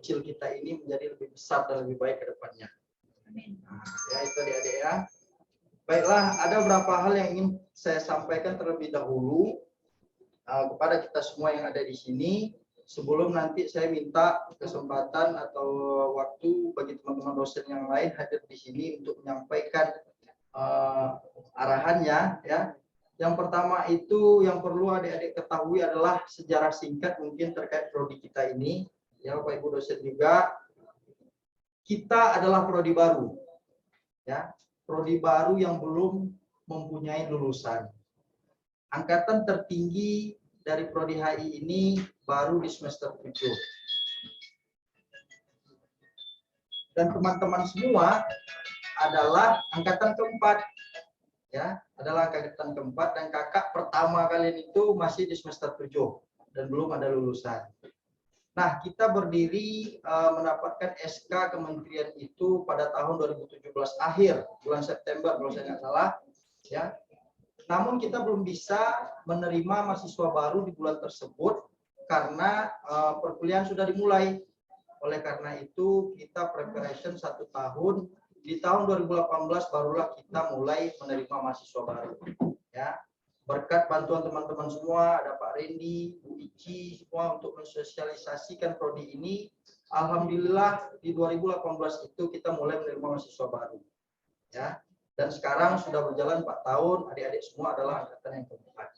kecil kita ini menjadi lebih besar dan lebih baik ke depannya. Nah, ya itu adik-adik ya. Baiklah, ada beberapa hal yang ingin saya sampaikan terlebih dahulu kepada kita semua yang ada di sini. Sebelum nanti saya minta kesempatan atau waktu bagi teman-teman dosen yang lain hadir di sini untuk menyampaikan arahannya ya. Yang pertama itu yang perlu adik-adik ketahui adalah sejarah singkat mungkin terkait prodi kita ini. Ya, Bapak Ibu dosen juga, kita adalah prodi baru. Ya, prodi baru yang belum mempunyai lulusan. Angkatan tertinggi dari prodi HI ini baru di semester 7. Dan teman-teman semua adalah angkatan keempat. Ya, adalah angkatan keempat dan kakak pertama kalian itu masih di semester 7 dan belum ada lulusan. Nah, kita berdiri mendapatkan SK kementerian itu pada tahun 2017 akhir, bulan September kalau saya nggak salah. Ya, namun kita belum bisa menerima mahasiswa baru di bulan tersebut karena perkuliahan sudah dimulai. Oleh karena itu kita preparation 1 tahun. Di tahun 2018 barulah kita mulai menerima mahasiswa baru. Ya, berkat bantuan teman-teman semua, ada Pak Randy, Bu Ici, semua untuk mensosialisasikan prodi ini. Alhamdulillah di 2018 itu kita mulai menerima mahasiswa baru. Ya. Dan sekarang sudah berjalan 4 tahun, adik-adik semua adalah angkatan yang keempat.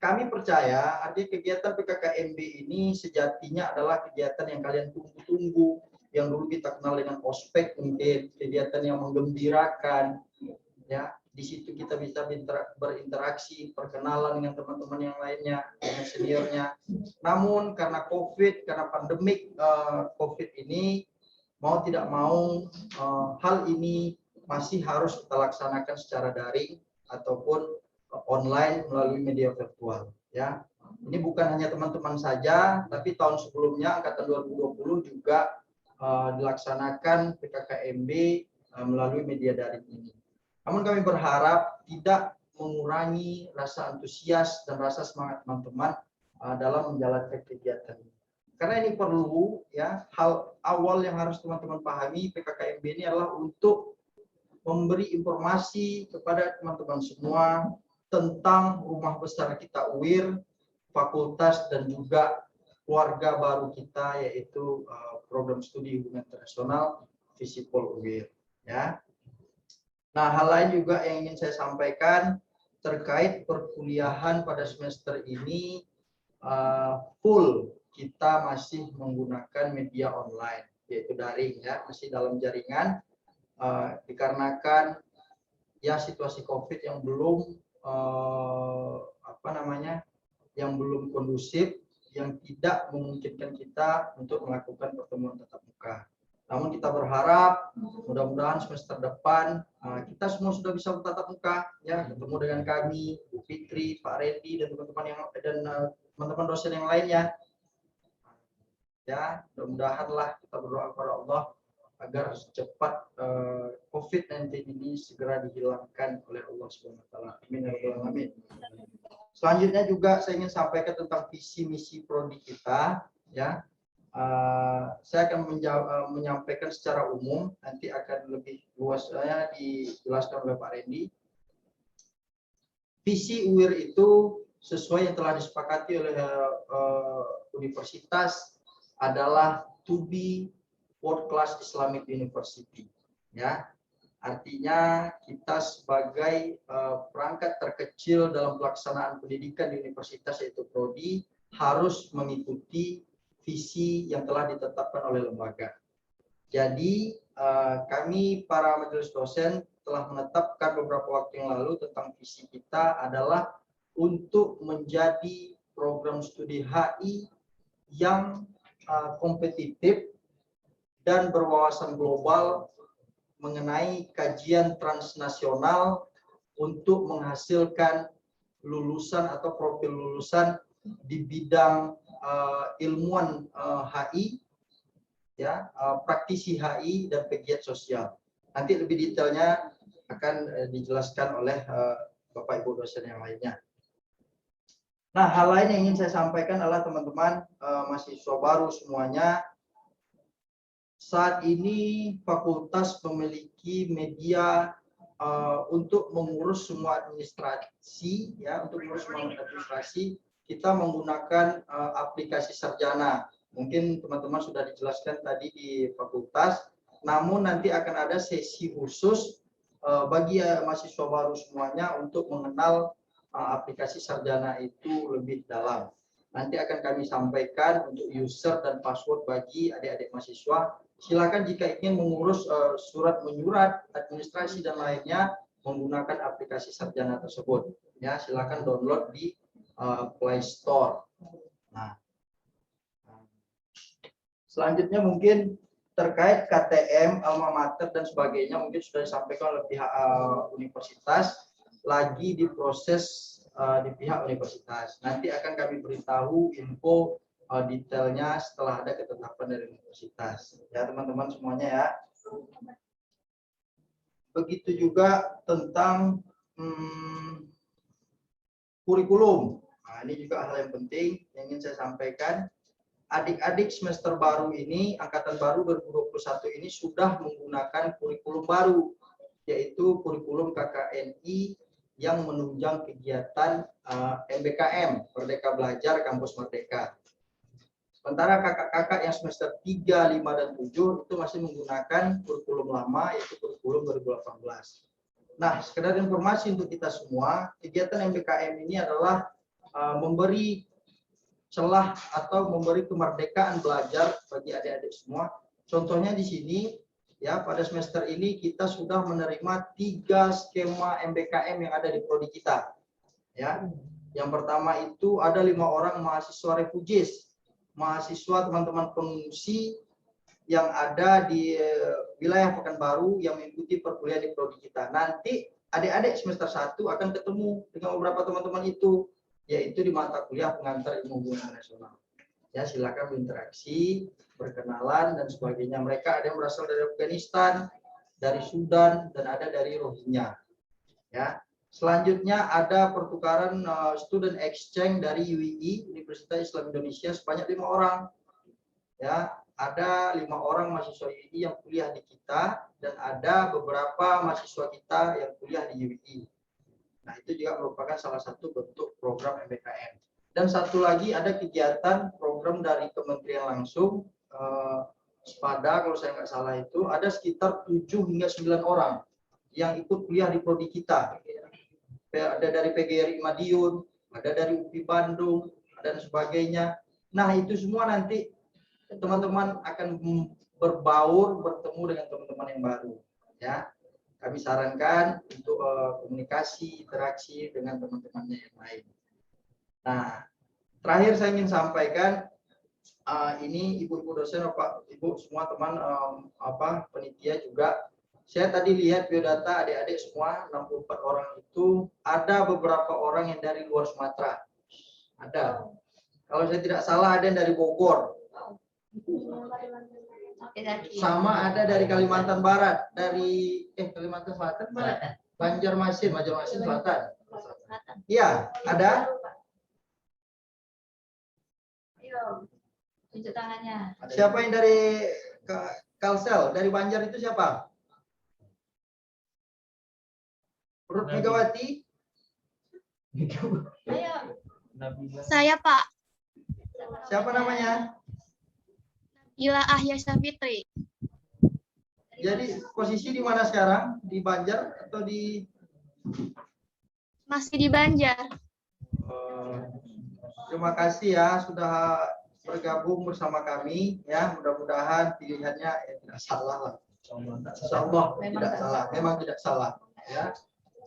Kami percaya artinya kegiatan PKKMB ini sejatinya adalah kegiatan yang kalian tunggu-tunggu, yang dulu kita kenal dengan ospek mungkin, kegiatan yang menggembirakan. Ya, di situ kita bisa berinteraksi, perkenalan dengan teman-teman yang lainnya, dengan seniornya. Namun karena COVID, karena pandemik COVID ini, mau tidak mau hal ini masih harus kita laksanakan secara daring ataupun online melalui media virtual. Ya, ini bukan hanya teman-teman saja, tapi tahun sebelumnya angkatan 2020 juga dilaksanakan PKKMB melalui media daring ini. Namun kami berharap tidak mengurangi rasa antusias dan rasa semangat teman-teman dalam menjalankan kegiatan ini. Karena ini perlu ya, hal awal yang harus teman-teman pahami PKKMB ini adalah untuk memberi informasi kepada teman-teman semua tentang rumah besar kita UIR, fakultas dan juga keluarga baru kita yaitu program studi hubungan internasional Visipol UIR ya. Nah, hal lain juga yang ingin saya sampaikan terkait perkuliahan pada semester ini full kita masih menggunakan media online yaitu daring ya, masih dalam jaringan dikarenakan ya situasi COVID yang belum yang belum kondusif, yang tidak memungkinkan kita untuk melakukan pertemuan tatap muka. Namun kita berharap mudah-mudahan semester depan kita semua sudah bisa bertatap muka ya, ketemu dengan kami, Bu Fitri, Pak Randy dan teman-teman yang dan teman-teman dosen yang lainnya. Ya, mudah-mudahan lah kita berdoa kepada Allah agar secepat COVID-19 ini segera dihilangkan oleh Allah Subhanahu wa taala. Amin ya rabbal alamin. Selanjutnya juga saya ingin sampaikan tentang visi misi prodi kita ya. Saya akan menyampaikan secara umum, nanti akan lebih luasnya dijelaskan oleh Pak Randy. Visi UIR itu sesuai yang telah disepakati oleh universitas adalah to be world class Islamic University ya, artinya kita sebagai perangkat terkecil dalam pelaksanaan pendidikan di universitas yaitu prodi harus mengikuti visi yang telah ditetapkan oleh lembaga. Jadi kami para majelis dosen telah menetapkan beberapa waktu yang lalu tentang visi kita adalah untuk menjadi program studi HI yang kompetitif dan berwawasan global mengenai kajian transnasional untuk menghasilkan lulusan atau profil lulusan di bidang ilmuwan HI, ya, praktisi HI dan pegiat sosial. Nanti lebih detailnya akan dijelaskan oleh Bapak Ibu dosen yang lainnya. Nah, hal lain yang ingin saya sampaikan adalah teman-teman mahasiswa baru semuanya, saat ini fakultas memiliki media untuk mengurus semua administrasi, ya, untuk mengurus semua administrasi kita menggunakan aplikasi Sarjana. Mungkin teman-teman sudah dijelaskan tadi di fakultas, namun nanti akan ada sesi khusus bagi mahasiswa baru semuanya untuk mengenal aplikasi Sarjana itu lebih dalam. Nanti akan kami sampaikan untuk user dan password bagi adik-adik mahasiswa. Silakan jika ingin mengurus surat menyurat, administrasi dan lainnya menggunakan aplikasi Sarjana tersebut. Ya, silakan download di Play Store. Nah, selanjutnya mungkin terkait KTM, alma mater dan sebagainya mungkin sudah disampaikan oleh pihak universitas, lagi diproses di pihak universitas. Nanti akan kami beritahu info detailnya setelah ada ketetapan dari universitas. Ya teman-teman semuanya ya. Begitu juga tentang kurikulum. Nah, ini juga hal yang penting yang ingin saya sampaikan. Adik-adik semester baru ini, angkatan baru 2021 ini sudah menggunakan kurikulum baru, yaitu kurikulum KKNI yang menunjang kegiatan MBKM, Merdeka Belajar Kampus Merdeka. Sementara kakak-kakak yang semester 3, 5, dan 7 itu masih menggunakan kurikulum lama, yaitu kurikulum 2018. Nah, sekedar informasi untuk kita semua, kegiatan MBKM ini adalah memberi celah atau memberi kemerdekaan belajar bagi adik-adik semua. Contohnya di sini, ya pada semester ini kita sudah menerima 3 skema MBKM yang ada di prodi kita. Ya, yang pertama itu ada 5 orang mahasiswa refugees, mahasiswa teman-teman pengungsi yang ada di wilayah Pekanbaru yang mengikuti perkuliahan di prodi kita. Nanti adik-adik semester 1 akan ketemu dengan beberapa teman-teman itu, yaitu di mata kuliah pengantar ilmu hubungan internasional. Ya, silakan berinteraksi, berkenalan dan sebagainya. Mereka ada yang berasal dari Afghanistan, dari Sudan, dan ada dari Rohingya. Ya. Selanjutnya ada pertukaran student exchange dari UII, Universitas Islam Indonesia, sebanyak 5 orang. Ya, ada 5 orang mahasiswa UII yang kuliah di kita dan ada beberapa mahasiswa kita yang kuliah di UII. Nah, itu juga merupakan salah satu bentuk program MBKM. Dan satu lagi ada kegiatan program dari kementerian langsung, SPADA kalau saya nggak salah itu, ada sekitar 7 hingga 9 orang yang ikut kuliah di prodi kita. Ada dari PGRI Madiun, ada dari UPI Bandung, dan sebagainya. Nah, itu semua nanti teman-teman akan berbaur, bertemu dengan teman-teman yang baru. Ya. Kami sarankan untuk komunikasi, interaksi dengan teman-temannya yang lain. Nah, terakhir saya ingin sampaikan, ini ibu-ibu dosen, Bapak, Ibu semua teman penitia juga. Saya tadi lihat biodata adik-adik semua 64 orang itu ada beberapa orang yang dari luar Sumatera. Ada. Kalau saya tidak salah ada yang dari Bogor. Sama ada dari Kalimantan Barat, dari Kalimantan Selatan, Banjarmasin Selatan. Iya, ada. Ayo, tunjuk tangannya. Siapa yang dari Kalsel, dari Banjar itu siapa? Ruth Megawati. Ayo. Saya, Pak. Siapa namanya? Ila Ahyasa Fitri. Jadi posisi di mana sekarang? Di Banjar atau di? Masih di Banjar. Terima kasih ya sudah bergabung bersama kami ya. Mudah-mudahan pilihannya tidak salah lah. Insya Allah tidak salah. Memang tidak salah. Ya.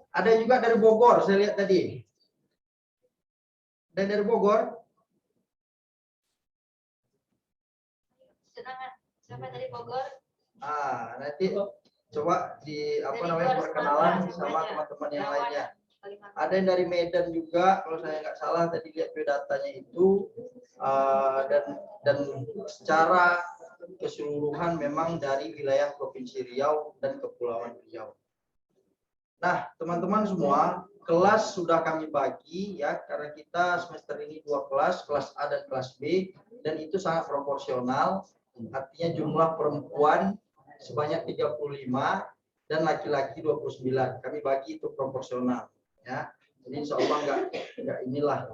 Ada juga dari Bogor, saya lihat tadi. Dan dari Bogor? Siapa dari Bogor? Nanti coba di perkenalan sama teman-teman yang lainnya. Ada yang dari Medan juga, kalau saya nggak salah tadi lihat datanya itu, dan secara keseluruhan memang dari wilayah Provinsi Riau dan Kepulauan Riau. Nah, teman-teman semua, kelas sudah kami bagi ya, karena kita semester ini 2 kelas, kelas A dan kelas B, dan itu sangat proporsional. Artinya jumlah perempuan sebanyak 35 dan laki-laki 29. Kami bagi itu proporsional ya. Jadi insya Allah enggak inilah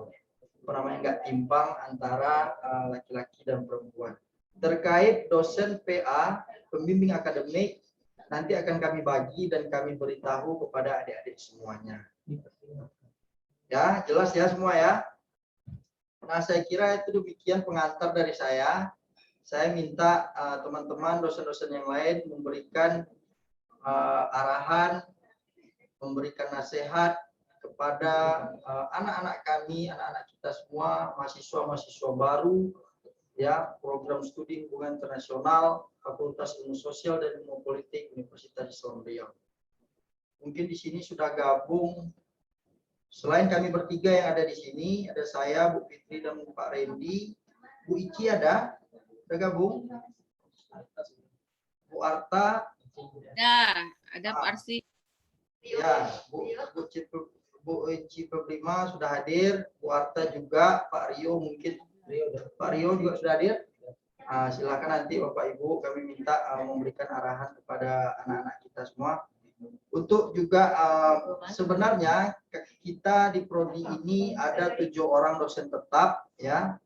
apa namanya, enggak timpang antara laki-laki dan perempuan. Terkait dosen PA, pembimbing akademik, nanti akan kami bagi dan kami beritahu kepada adik-adik semuanya. Ya, jelas ya semua ya. Nah, saya kira itu demikian pengantar dari saya. Saya minta teman-teman dosen-dosen yang lain memberikan arahan, memberikan nasihat kepada anak-anak kami, anak-anak kita semua, mahasiswa-mahasiswa baru, ya, program studi hubungan internasional, Fakultas Ilmu Sosial dan Ilmu Politik Universitas Islam Riau. Mungkin di sini sudah gabung, selain kami bertiga yang ada di sini, ada saya, Bu Fitri dan Pak Randy, Bu Ici ada gabung, Bu Arta, Ya, ada Pak Arsi. ya, Bu Ici Peblima sudah hadir, Bu Arta juga, Pak Rio mungkin, Pak Rio juga sudah hadir. Silakan nanti Bapak Ibu kami minta memberikan arahan kepada anak-anak kita semua. Untuk juga sebenarnya kita di prodi ini ada 7 orang dosen tetap ya.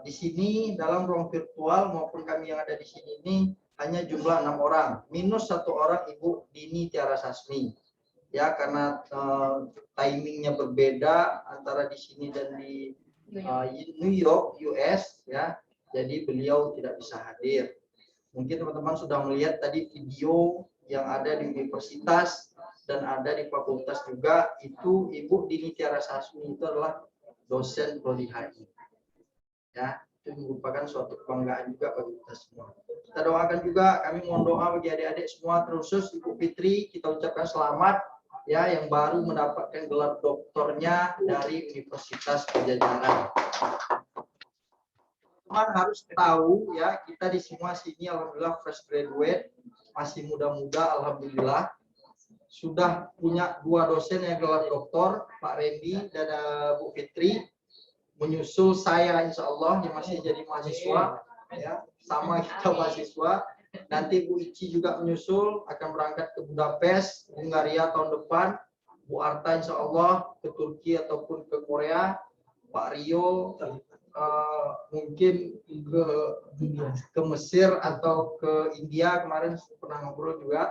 Di sini dalam ruang virtual maupun kami yang ada di sini ini hanya jumlah 6 orang, minus 1 orang Ibu Dini Tiara Sasmi. Ya, karena timingnya berbeda antara di sini dan di New York, US ya. Jadi beliau tidak bisa hadir. Mungkin teman-teman sudah melihat tadi video yang ada di universitas dan ada di fakultas juga, itu Ibu Dini Tiara Sasmi itu adalah dosen prodi HI. Ya, itu merupakan suatu kebanggaan juga bagi kita semua. Kita doakan juga, kami mohon doa bagi adik-adik semua, terkhusus Ibu Fitri, kita ucapkan selamat ya yang baru mendapatkan gelar doktornya dari Universitas Pajajaran. Teman harus tahu ya, kita di semua sini alhamdulillah fresh graduate, masih muda-muda alhamdulillah. Sudah punya 2 dosen yang gelar doktor, Pak Randy dan Bu Fitri. Menyusul saya insya Allah yang masih jadi mahasiswa ya, sama kita mahasiswa. Nanti Bu Ici juga menyusul, akan berangkat ke Budapest, Hungaria tahun depan. Bu Arta insya Allah ke Turki ataupun ke Korea. Pak Rio mungkin ke Mesir atau ke India, kemarin pernah ngobrol juga.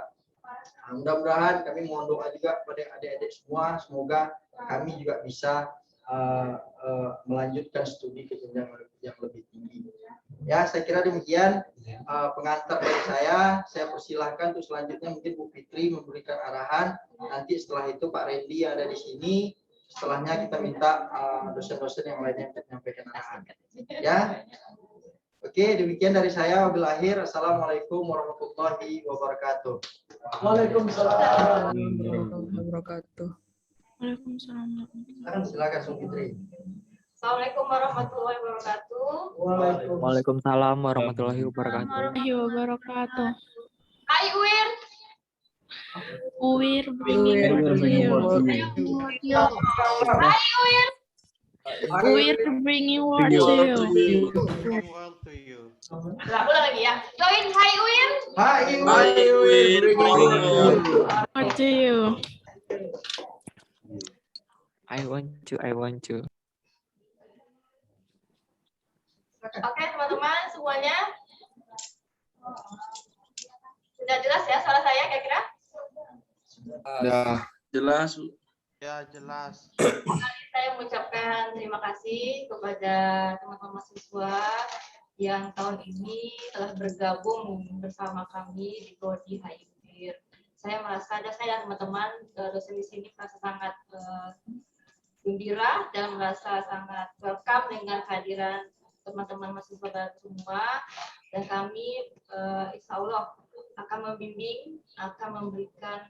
Mudah-mudahan kami mohon doa juga kepada adik-adik semua, semoga kami juga bisa melanjutkan studi ke jenjang yang lebih tinggi. Ya, saya kira demikian pengantar dari saya. Saya persilahkan untuk selanjutnya mungkin Bu Fitri memberikan arahan. Nanti setelah itu Pak Randy ada di sini. Setelahnya kita minta dosen-dosen yang lainnya untuk menyampaikan arahan. Ya, oke, demikian dari saya. Wabillahi taufiq. Assalamualaikum warahmatullahi wabarakatuh. Waalaikumsalam warahmatullahi wabarakatuh. Silakan Bu Fitri. Assalamualaikum warahmatullahi wabarakatuh. Waalaikumsalam warahmatullahi wabarakatuh. Hai Uwir. Uwir Hai Uwir. Uwir bringing word to you. Ulang lagi ya. Join Hai Uwir. Hai Word to you. I want to. Oke teman-teman semuanya. Sudah jelas ya suara saya kira-kira? Sudah jelas. Ya, jelas. Saya mengucapkan terima kasih kepada teman-teman mahasiswa yang tahun ini telah bergabung bersama kami di Prodi HI. Saya merasa, saya dan teman-teman dosen di sini merasa sangat gembira dan merasa sangat welcome dengan kehadiran teman-teman mahasiswa baru semua, dan kami insya Allah akan membimbing, akan memberikan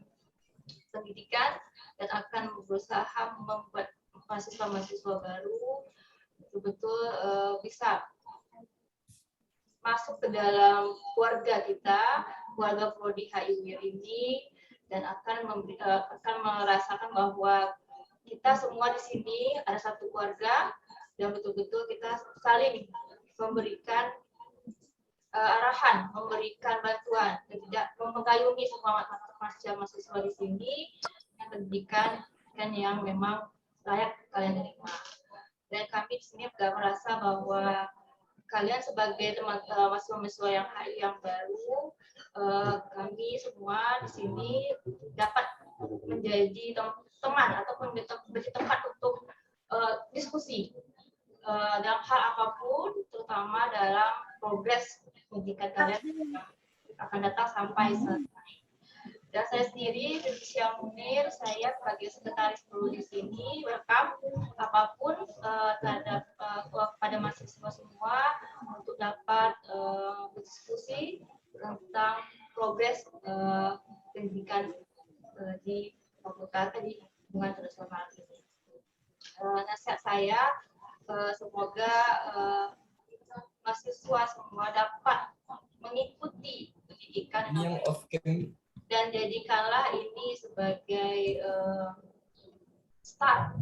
pendidikan dan akan berusaha membuat mahasiswa-mahasiswa baru betul-betul bisa masuk ke dalam keluarga kita, keluarga Prodi HI ini, dan akan merasakan bahwa kita semua di sini ada satu keluarga dan betul-betul kita saling memberikan arahan, memberikan bantuan, dan tidak memengayungi semua mahasiswa di sini yang pendidikan yang memang layak kalian terima. Dan kami di sini juga merasa bahwa kalian sebagai mahasiswa yang baru, kami semua di sini dapat menjadi teman ataupun menjadi tempat untuk diskusi dalam hal apapun, terutama dalam progres pendidikan kalian akan datang sampai selesai. Dan saya sendiri, Fitrisya Munir, saya sebagai sekretaris dulu di sini, welcome apapun terhadap kepada mahasiswa semua untuk dapat berdiskusi tentang progres pendidikan di fakultas di hubungan internasional ini. Nasihat saya, semoga mahasiswa semua dapat mengikuti pendidikan dan jadikanlah ini sebagai start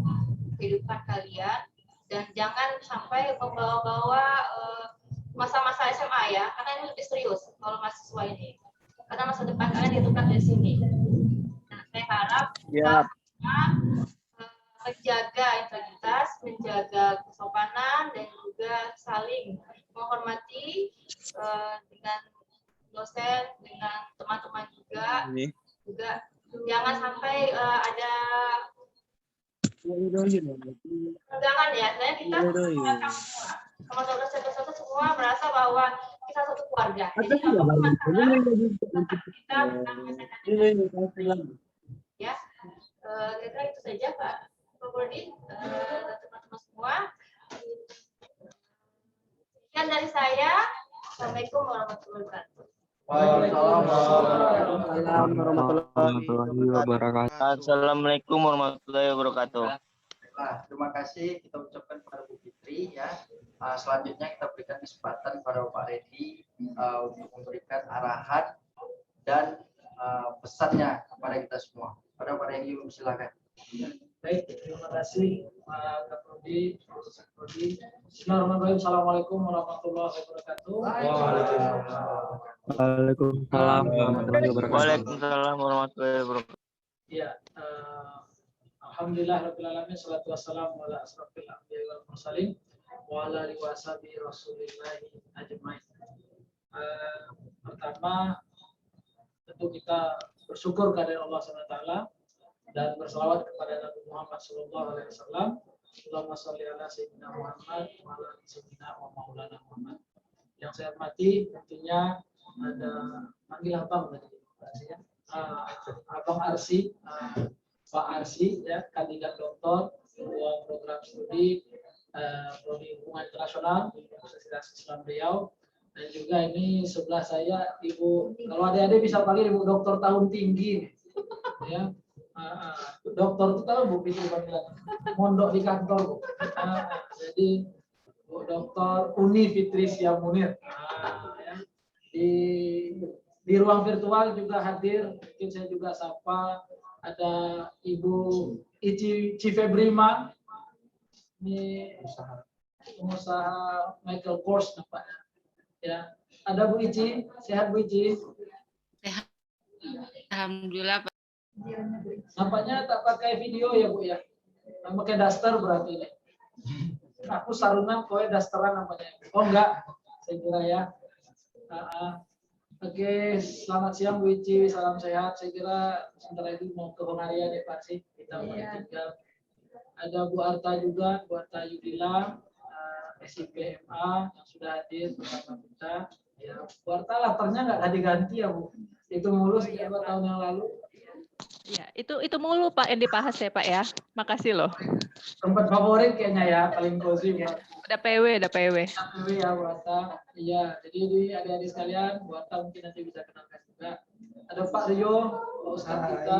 kehidupan kalian, dan jangan sampai membawa-bawa masa-masa SMA ya, karena ini lebih serius kalau mahasiswa ini, karena masa depan kalian ditentukan dari sini. Nah, saya harap kita menjaga integritas, menjaga kesopanan, dan juga saling menghormati dengan dosen, dengan teman-teman juga. Juga jangan sampai ada undangan ya. Saya kita sama saudara-saudara semua merasa bahwa kita satu keluarga. Jadi apapun masalah kita menyelesaikan ya. Kira-kira itu saja Pak Brodin, teman-teman semua. Sekian dari saya. Assalamualaikum warahmatullahi wabarakatuh. Waalaikumsalam warahmatullahi wabarakatuh. Assalamualaikum warahmatullahi wabarakatuh. Nah, terima kasih kita ucapkan kepada Bu Fitri ya. Selanjutnya kita berikan kesempatan kepada Pak Redi untuk memberikan arahan dan pesannya kepada kita semua. Pada Pak Redi, silakan. Baik, terima kasih Kak Prodi, Profesor Prodi. Bismillahirrahmanirrahim. Assalamualaikum warahmatullahi wabarakatuh. Waalaikumsalam warahmatullahi wabarakatuh. Waalaikumsalam warahmatullahi wabarakatuh. Ya, alhamdulillah rabbil alamin, salatu wassalamu ala asrofil anbiya'i wal mursalin wa ala alihi washabihi rasulillahi ajmain. Pertama, tentu kita bersyukur kepada Allah SWT dan berselawat kepada Nabi Muhammad SAW. Allahumma sholli ala sayyidina Muhammad wa ala sayyidina wa maulana Muhammad. Yang saya hormati tentunya ada panggil apa tadi? Abang Arsi, Pak Arsi ya, kandidat doktor program studi prodi hubungan internasional Universitas Islam Riau, dan juga ini sebelah saya Ibu, kalau adik-adik bisa panggil Ibu Doktor tahun tinggi ya. Dokter itu tahu Bu Fitri panggilan mondok di kantor Bu. Jadi Bu Dokter Uni Fitrisya Munir. Ya. Di ruang virtual juga hadir, mungkin saya juga sapa, ada Ibu Ici Febrima, ini pengusaha Michael Kors nampaknya. Ya, ada Bu Ici, sehat Bu Ici? Sehat. Alhamdulillah Pak. Nampaknya tak pakai video ya Bu ya, pakai daster berarti ini. Aku sarunan, kowe dasteran namanya. Oh enggak, saya kira ya. Oke, selamat siang Bu Ici, salam sehat. Saya kira sebentar lagi mau ke Hongaria nih Pak sih, kita mau tinggal. Ada Bu Arta juga, Bu Arta Yudila, SIPMA yang sudah hadir bersama kita. Ya, Bu Arta latarnya nggak ganti-ganti ya Bu, itu mulus 2 tahun yang lalu. Ya, itu mulu Pak yang dibahas ya Pak ya. Makasih loh. Tempat favorit kayaknya ya, paling cozy Pak. Ada PW. Ada PW ya Bu Arta. Iya, jadi di adik-adik sekalian, Bu Arta mungkin nanti bisa kenalkan juga. Ada Pak Rio, Pak Ustadz kita.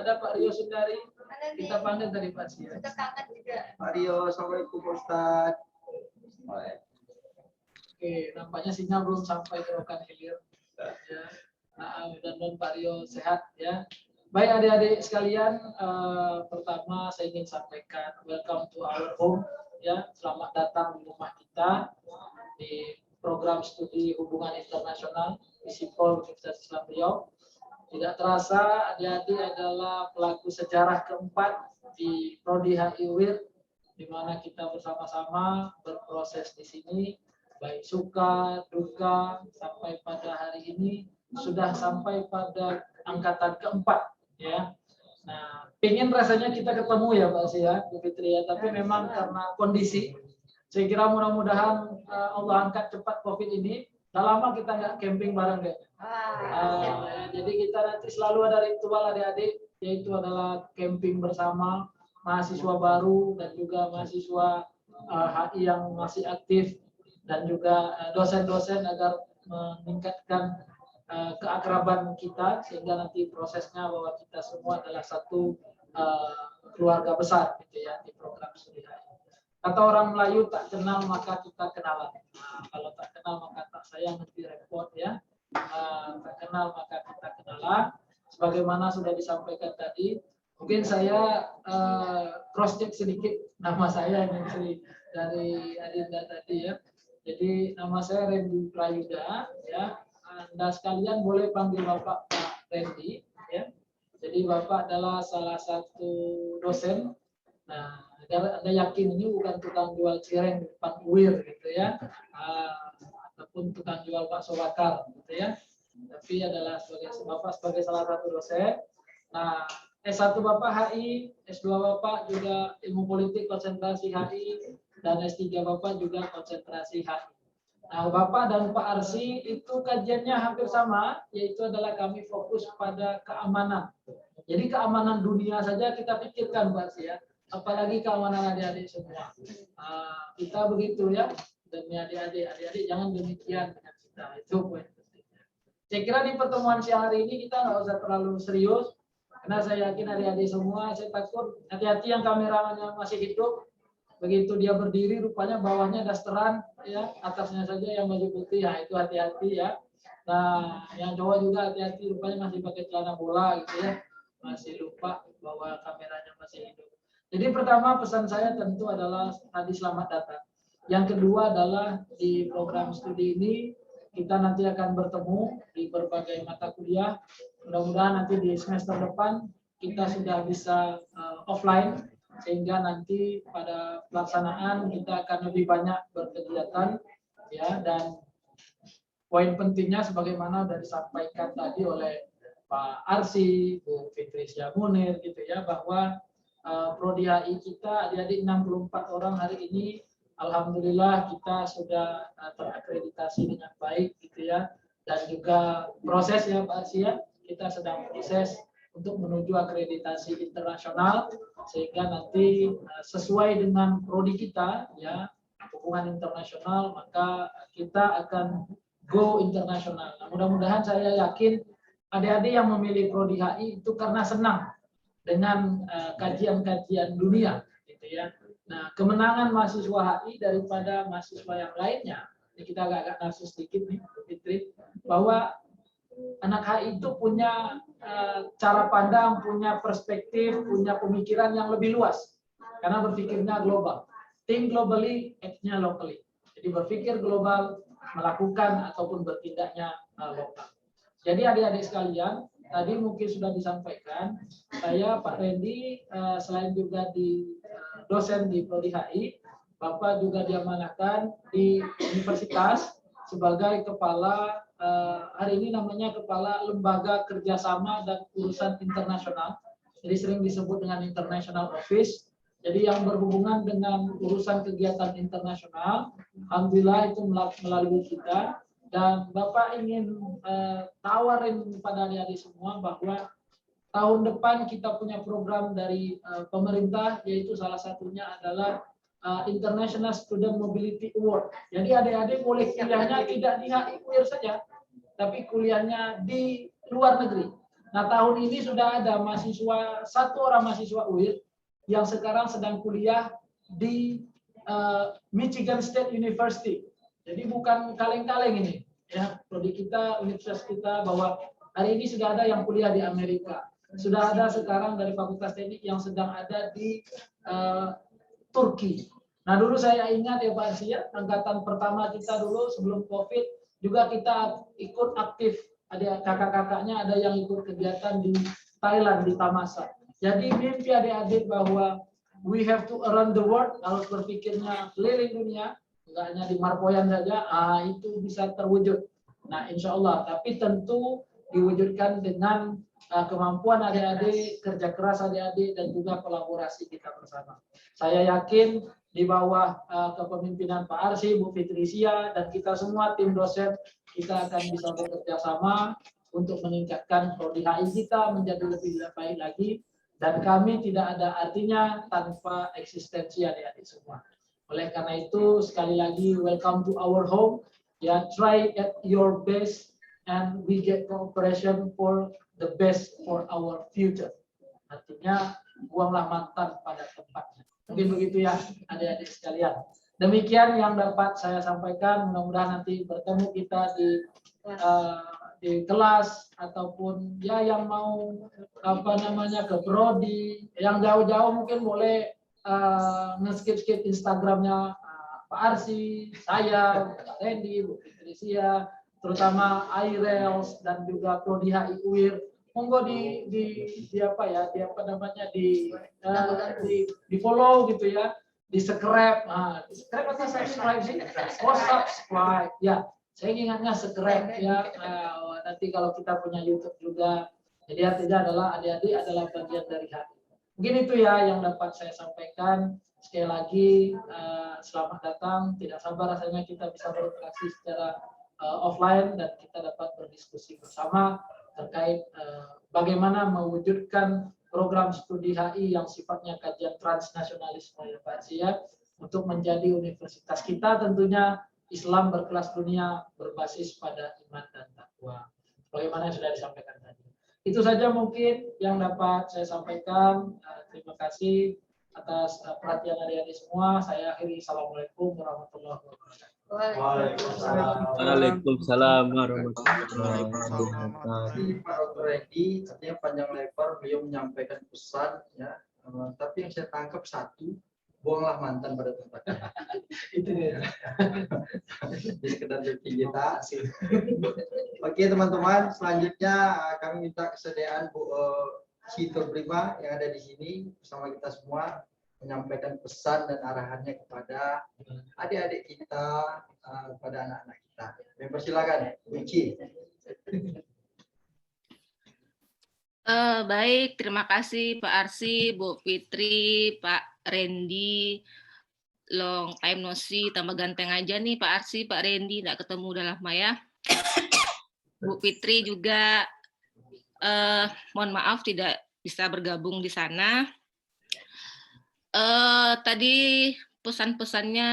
Ada Pak Rio Sundari. Kita panggil tadi Pak Sia. Kita kangen juga. Pak Rio, assalamualaikum Ustaz. Oke, nampaknya sinyal belum sampai ke Rokan Hilir. Ya. Dan Pak Rio sehat ya. Baik adik-adik sekalian, pertama saya ingin sampaikan welcome to our home, ya, selamat datang di rumah kita di program studi hubungan internasional Visipol Universitas Islam Riau. Tidak terasa adik-adik adalah pelaku sejarah keempat di Prodi HI UIR, di mana kita bersama-sama berproses di sini, baik suka, duka, sampai pada hari ini sudah sampai pada angkatan keempat, ya. Nah, pengen rasanya kita ketemu ya Pak Sia, Bu Fitri ya, tapi memang karena kondisi, saya kira mudah-mudahan Allah angkat cepat COVID ini. Udah lama kita nggak camping bareng deh. Jadi kita nanti selalu ada ritual adik-adik, yaitu adalah camping bersama mahasiswa baru dan juga mahasiswa HI yang masih aktif dan juga dosen-dosen agar meningkatkan keakraban kita sehingga nanti prosesnya bahwa kita semua adalah satu keluarga besar gitu ya di program studi HI. Kata orang Melayu, tak kenal maka kita kenalan. Nah, kalau tak kenal maka tak sayang, nanti repot ya. Tak kenal maka kita kenalan. Sebagaimana sudah disampaikan tadi, mungkin saya cross check sedikit nama saya ini dari Adinda tadi ya. Jadi nama saya Randy Prayuda ya. Anda sekalian boleh panggil Bapak Pak Randy ya. Jadi Bapak adalah salah satu dosen. Nah, Anda yakin ini bukan tukang jual cireng di depan UIR gitu ya, ataupun tukang jual bakso bakar gitu ya, tapi adalah Bapak sebagai salah satu dosen. Nah, S1 Bapak HI, S2 Bapak juga ilmu politik konsentrasi HI, dan S3 Bapak juga konsentrasi HI. Nah, Bapak dan Pak Arsi itu kajiannya hampir sama, yaitu adalah kami fokus pada keamanan. Jadi keamanan dunia saja kita pikirkan Pak Arsi ya. Apalagi keamanan adik-adik semua. Kita begitu ya, demi adik-adik jangan demikian dengan kita. Itu poin pentingnya. Saya kira di pertemuan siang hari ini kita nggak usah terlalu serius, karena saya yakin adik-adik semua, saya takut hati-hati yang kameramannya masih hidup, begitu dia berdiri rupanya bawahnya dasteran, ya atasnya saja yang baju putih, ya itu hati-hati ya. Nah, yang cowok juga hati-hati, rupanya masih pakai celana bola gitu ya, masih lupa bahwa kameranya masih hidup. Jadi pertama pesan saya tentu adalah tadi selamat datang. Yang kedua adalah di program studi ini kita nanti akan bertemu di berbagai mata kuliah. Mudah-mudahan nanti di semester depan kita sudah bisa offline sehingga nanti pada pelaksanaan kita akan lebih banyak berkegiatan ya. Dan poin pentingnya sebagaimana sudah disampaikan tadi oleh Pak Arsi, Bu Fitri Munir gitu ya, bahwa Prodi HI kita adik-adik 64 orang hari ini, alhamdulillah kita sudah terakreditasi dengan baik gitu ya, dan juga proses ya Pak Arsia, kita sedang proses untuk menuju akreditasi internasional sehingga nanti sesuai dengan prodi kita ya, hubungan internasional, maka kita akan go internasional. Nah, mudah-mudahan saya yakin adik-adik yang memilih prodi HI itu karena senang dengan kajian-kajian dunia gitu ya. Nah, kemenangan mahasiswa HI daripada mahasiswa yang lainnya, ini kita agak nafsu sedikit nih Fitri, bahwa anak HI itu punya cara pandang, punya perspektif, punya pemikiran yang lebih luas karena berpikirnya global. Think globally, act-nya locally. Jadi berpikir global, melakukan ataupun bertindaknya lokal. Jadi adik-adik sekalian, tadi mungkin sudah disampaikan, saya Pak Randy selain juga di dosen di Prodi HI, Bapak juga diamanahkan di universitas sebagai kepala, hari ini namanya Kepala Lembaga Kerjasama dan Urusan Internasional, jadi sering disebut dengan International Office. Jadi yang berhubungan dengan urusan kegiatan internasional, alhamdulillah itu melalui kita. Dan Bapak ingin tawarin pada adik-adik semua bahwa tahun depan kita punya program dari pemerintah, yaitu salah satunya adalah International Student Mobility Award. Jadi adik-adik boleh kuliahnya tidak di HI UIR saja, tapi kuliahnya di luar negeri. Nah, tahun ini sudah ada mahasiswa, satu orang mahasiswa UIR yang sekarang sedang kuliah di Michigan State University. Jadi bukan kaleng-kaleng ini, ya. Prodi kita, universitas kita, bahwa hari ini sudah ada yang kuliah di Amerika, sudah ada sekarang dari Fakultas Teknik yang sedang ada di Turki. Nah dulu saya ingat ya Pak Arsia, angkatan pertama kita dulu sebelum COVID juga kita ikut aktif. Ada kakak-kakaknya ada yang ikut kegiatan di Thailand di Tamasa. Jadi mimpi adik-adik bahwa we have to around the world, harus berpikirnya keliling dunia, nggak hanya di Marpoyan saja, itu bisa terwujud. Nah insya Allah, tapi tentu diwujudkan dengan kemampuan adik-adik, kerja keras adik-adik, dan juga kolaborasi kita bersama. Saya yakin di bawah kepemimpinan Pak Arsi, Bu Fitrisia, dan kita semua tim dosen, kita akan bisa bekerja sama untuk meningkatkan prodi HI kita menjadi lebih baik lagi, dan kami tidak ada artinya tanpa eksistensi adik-adik semua. Oleh karena itu, sekali lagi, welcome to our home. Ya, try at your best, and we get cooperation for the best for our future. Artinya, buanglah mantan pada tempatnya. Mungkin begitu ya, adik-adik sekalian. Demikian yang dapat saya sampaikan. Mudah-mudahan nanti bertemu kita di kelas ataupun ya yang mau ke prodi, yang jauh-jauh mungkin boleh nge-skip Instagramnya Pak Arsi, saya, Pak Randy, Bu Fitrisia, terutama IRELS dan juga prodi HI UIR. Monggo di follow gitu ya, di subscribe. Di subscribe atau subscribe sih? Oh, subscribe. Ya, saya ingatnya subscribe ya. Nanti kalau kita punya YouTube juga, jadi artinya adalah adik-adik adalah bagian dari hati. Mungkin itu ya yang dapat saya sampaikan. Sekali lagi, selamat datang. Tidak sabar rasanya kita bisa berinteraksi secara offline dan kita dapat berdiskusi bersama terkait bagaimana mewujudkan program studi HI yang sifatnya kajian transnasionalisme ya Pak Arsia, untuk menjadi universitas kita tentunya Islam berkelas dunia berbasis pada iman dan takwa. Bagaimana yang sudah disampaikan tadi. Itu saja mungkin yang dapat saya sampaikan. Terima kasih atas perhatian adik-adik semua. Saya akhiri. Assalamualaikum warahmatullahi wabarakatuh. Waalaikumsalam warahmatullahi wabarakatuh. Pak Dr. Randy, artinya panjang lebar beliau menyampaikan pesan ya. Tapi yang saya tangkap satu, buanglah mantan pada tempatnya. Itu dia. Jadi sekedar kita. Oke teman-teman, selanjutnya kami minta kesediaan Bu Cito Prima yang ada di sini bersama kita semua menyampaikan pesan dan arahannya kepada adik-adik kita, kepada anak-anak kita. Persilakan, Bu Ci. Baik, terima kasih Pak Arsi, Bu Fitri, Pak Randy. Long time no see, tambah ganteng aja nih Pak Arsi, Pak Randy, nggak ketemu udah lama ya. Bu Fitri juga mohon maaf tidak bisa bergabung di sana. Tadi pesan-pesannya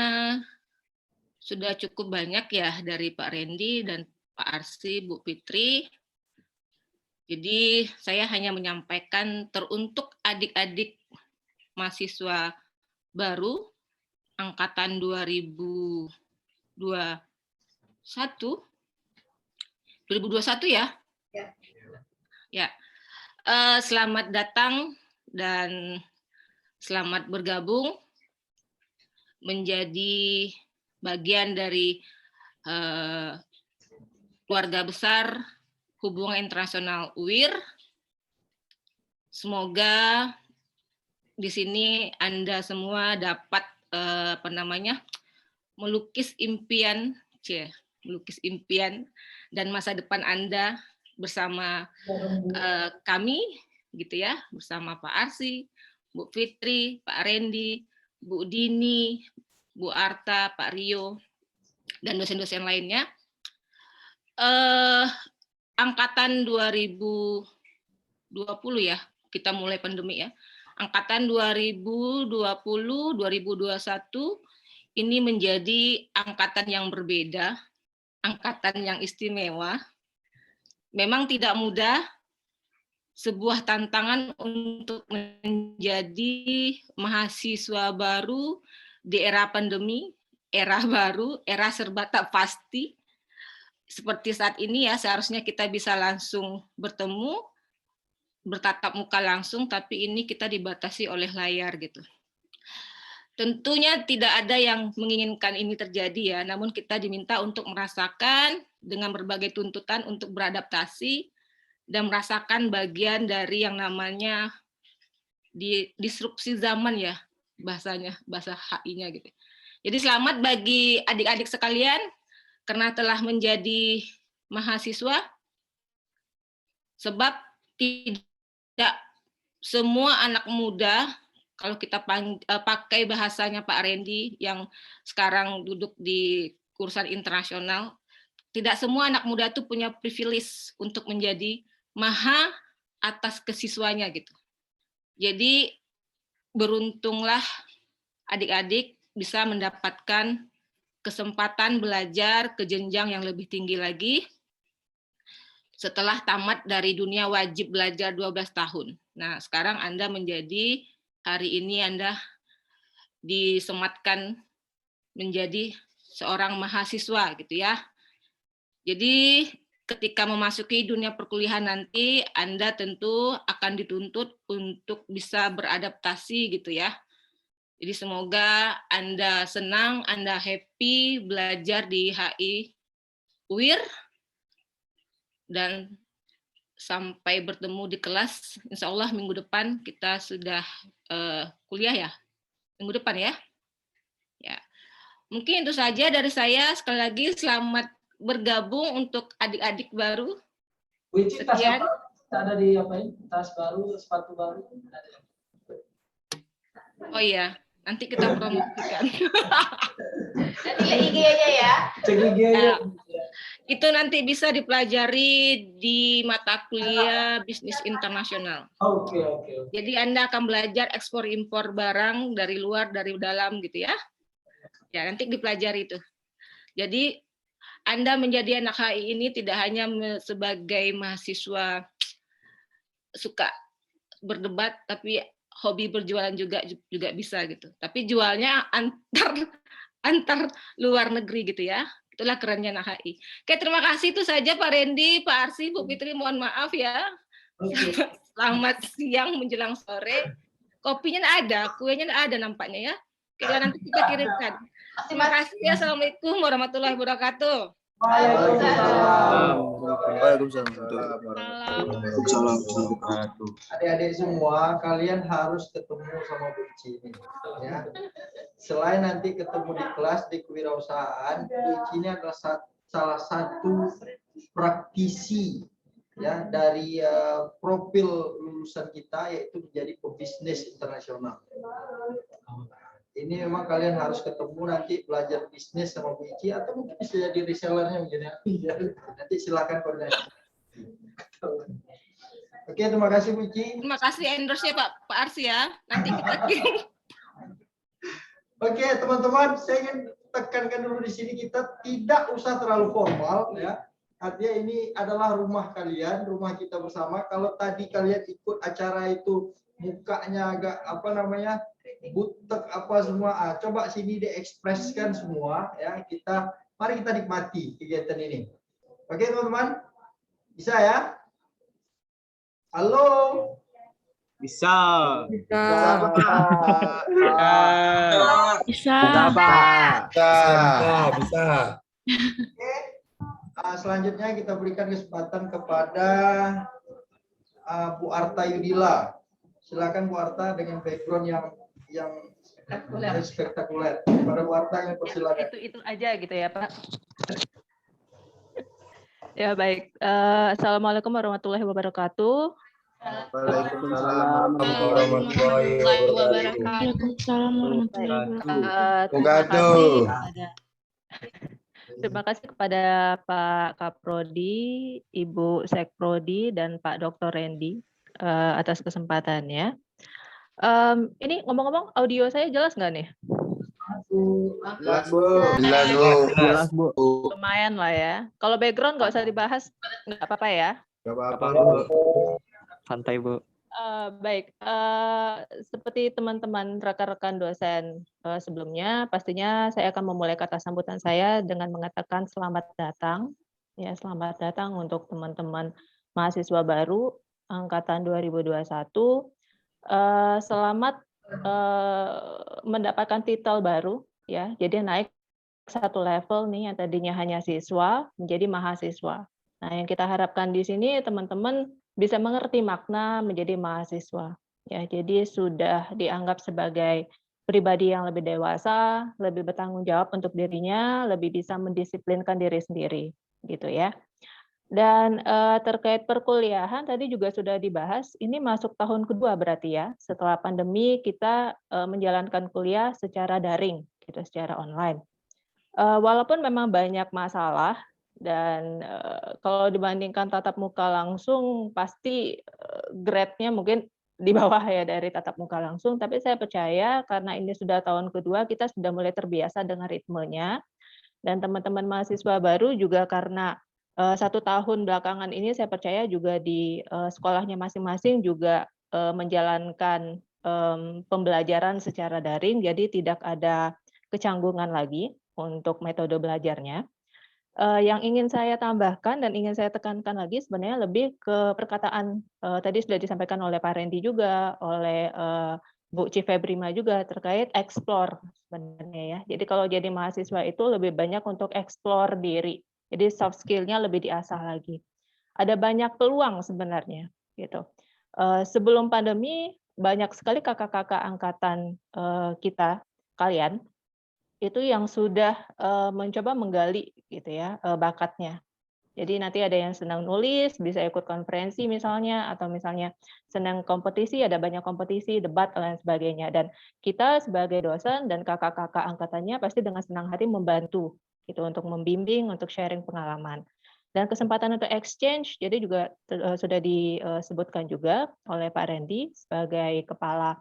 sudah cukup banyak ya dari Pak Randy dan Pak Arsi, Bu Fitri. Jadi saya hanya menyampaikan teruntuk adik-adik mahasiswa baru angkatan 2021 ya. Ya. Selamat datang dan selamat bergabung menjadi bagian dari keluarga besar Hubungan Internasional UIR. Semoga di sini Anda semua dapat melukis impian dan masa depan Anda bersama kami gitu ya, bersama Pak Arsi, Bu Fitri, Pak Randy, Bu Dini, Bu Arta, Pak Rio, dan dosen-dosen lainnya. Angkatan 2020 ya, kita mulai pandemi ya. Angkatan 2020-2021 ini menjadi angkatan yang berbeda, angkatan yang istimewa. Memang tidak mudah, sebuah tantangan untuk menjadi mahasiswa baru di era pandemi, era baru, era serba tak pasti. Seperti saat ini ya, seharusnya kita bisa langsung bertemu bertatap muka langsung, tapi ini kita dibatasi oleh layar gitu. Tentunya tidak ada yang menginginkan ini terjadi ya, namun kita diminta untuk merasakan dengan berbagai tuntutan untuk beradaptasi dan merasakan bagian dari yang namanya disrupsi zaman ya, bahasanya, bahasa HI-nya gitu. Jadi selamat bagi adik-adik sekalian karena telah menjadi mahasiswa, sebab tidak semua anak muda, kalau kita pakai bahasanya Pak Randy yang sekarang duduk di kursan internasional, tidak semua anak muda itu punya privilege untuk menjadi maha atas kesiswanya gitu. Jadi beruntunglah adik-adik bisa mendapatkan kesempatan belajar ke jenjang yang lebih tinggi lagi setelah tamat dari dunia wajib belajar 12 tahun. Nah, sekarang Anda menjadi, hari ini Anda disematkan menjadi seorang mahasiswa gitu ya. Jadi ketika memasuki dunia perkuliahan nanti, Anda tentu akan dituntut untuk bisa beradaptasi gitu ya. Jadi semoga Anda senang, Anda happy belajar di HI UIR, dan sampai bertemu di kelas, insya Allah minggu depan kita sudah kuliah ya, minggu depan ya. Ya, mungkin itu saja dari saya. Sekali lagi selamat bergabung untuk adik-adik baru. Wici, tas Sekian. apa? Ada di apain? Tas baru, sepatu baru. Oh iya, nanti kita promosikan. Nanti lihat IG-nya ya. Cek IG-nya. Itu nanti bisa dipelajari di mata kuliah bisnis internasional. Oke. Jadi Anda akan belajar ekspor impor barang dari luar, dari dalam gitu ya. Ya, nanti dipelajari itu. Jadi Anda menjadi anak HI ini tidak hanya sebagai mahasiswa suka berdebat, tapi hobi berjualan juga bisa gitu. Tapi jualnya antar luar negeri gitu ya. Itulah kerennya anak HI. Oke, terima kasih, itu saja Pak Randy, Pak Arsi, Bu Fitri, mohon maaf ya. Selamat siang menjelang sore. Kopinya ada, kuenya ada nampaknya ya. Oke, nanti kita kirimkan. Terima kasih ya. Assalamualaikum warahmatullahi wabarakatuh. Adik-adik semua, kalian harus ketemu sama Bu Ici ini. Ya. Selain nanti ketemu di kelas di kewirausahaan, Bu Ici ini adalah salah satu praktisi ya dari profil lulusan kita, yaitu menjadi pebisnis internasional. Ini memang kalian harus ketemu nanti belajar bisnis sama Bu Ici, atau mungkin bisa jadi resellernya mungkin ya. Nanti silakan koordinasi. Oke, terima kasih Bu Ici. Terima kasih endorse-nya Pak Arsi ya. Nanti kita kirim. Oke, teman-teman, saya ingin tekankan dulu di sini, kita tidak usah terlalu formal ya. Artinya ini adalah rumah kalian, rumah kita bersama. Kalau tadi kalian ikut acara itu mukanya agak butek apa semua, coba sini diekspresikan semua ya. Mari kita nikmati kegiatan ini. Oke teman-teman, bisa ya? Halo? Bisa. Oke. Selanjutnya kita berikan kesempatan kepada Bu Arta Yudila. Silakan Bu Arta dengan background yang spektakuler. Pada Bu Arta yang persilakan. Itu aja gitu ya Pak. Ya baik. Assalamualaikum warahmatullahi wabarakatuh. Waalaikumsalam warahmatullahi wabarakatuh. Waalaikumsalam warahmatullahi wabarakatuh. Terima kasih kepada Pak Kaprodi, Ibu Sekprodi, dan Pak Dr. Randy atas kesempatannya. Ini ngomong-ngomong, audio saya jelas nggak nih? Jelas, Bu. Lumayan lah ya. Kalau background nggak usah dibahas, nggak apa-apa ya. Nggak apa-apa, Bu. Santai, Bu. Baik, seperti teman-teman rekan-rekan dosen sebelumnya, pastinya saya akan memulai kata sambutan saya dengan mengatakan selamat datang. Ya, selamat datang untuk teman-teman mahasiswa baru angkatan 2021. Selamat mendapatkan titel baru ya. Jadi naik satu level nih, yang tadinya hanya siswa menjadi mahasiswa. Nah, yang kita harapkan di sini teman-teman bisa mengerti makna menjadi mahasiswa. Ya, jadi sudah dianggap sebagai pribadi yang lebih dewasa, lebih bertanggung jawab untuk dirinya, lebih bisa mendisiplinkan diri sendiri, gitu ya. Dan terkait perkuliahan tadi juga sudah dibahas, ini masuk tahun kedua berarti ya, setelah pandemi kita menjalankan kuliah secara daring, gitu, secara online. Walaupun memang banyak masalah dan kalau dibandingkan tatap muka langsung pasti grade-nya mungkin di bawah ya dari tatap muka langsung, tapi saya percaya karena ini sudah tahun kedua kita sudah mulai terbiasa dengan ritmenya, dan teman-teman mahasiswa baru juga karena 1 tahun belakangan ini saya percaya juga di sekolahnya masing-masing juga menjalankan pembelajaran secara daring, jadi tidak ada kecanggungan lagi untuk metode belajarnya. Yang ingin saya tambahkan dan ingin saya tekankan lagi sebenarnya lebih ke perkataan tadi sudah disampaikan oleh Pak Rendy juga, oleh Bu Cifebrima juga terkait explore sebenarnya ya. Jadi kalau jadi mahasiswa itu lebih banyak untuk explore diri. Jadi soft skill-nya lebih diasah lagi. Ada banyak peluang sebenarnya gitu. Sebelum pandemi banyak sekali kakak-kakak angkatan kita, kalian itu yang sudah mencoba menggali gitu ya bakatnya. Jadi nanti ada yang senang nulis, bisa ikut konferensi misalnya, atau misalnya senang kompetisi, ada banyak kompetisi, debat, dan lain sebagainya. Dan kita sebagai dosen dan kakak-kakak angkatannya pasti dengan senang hati membantu gitu untuk membimbing, untuk sharing pengalaman. Dan kesempatan untuk exchange, jadi juga sudah disebutkan juga oleh Pak Rendy sebagai Kepala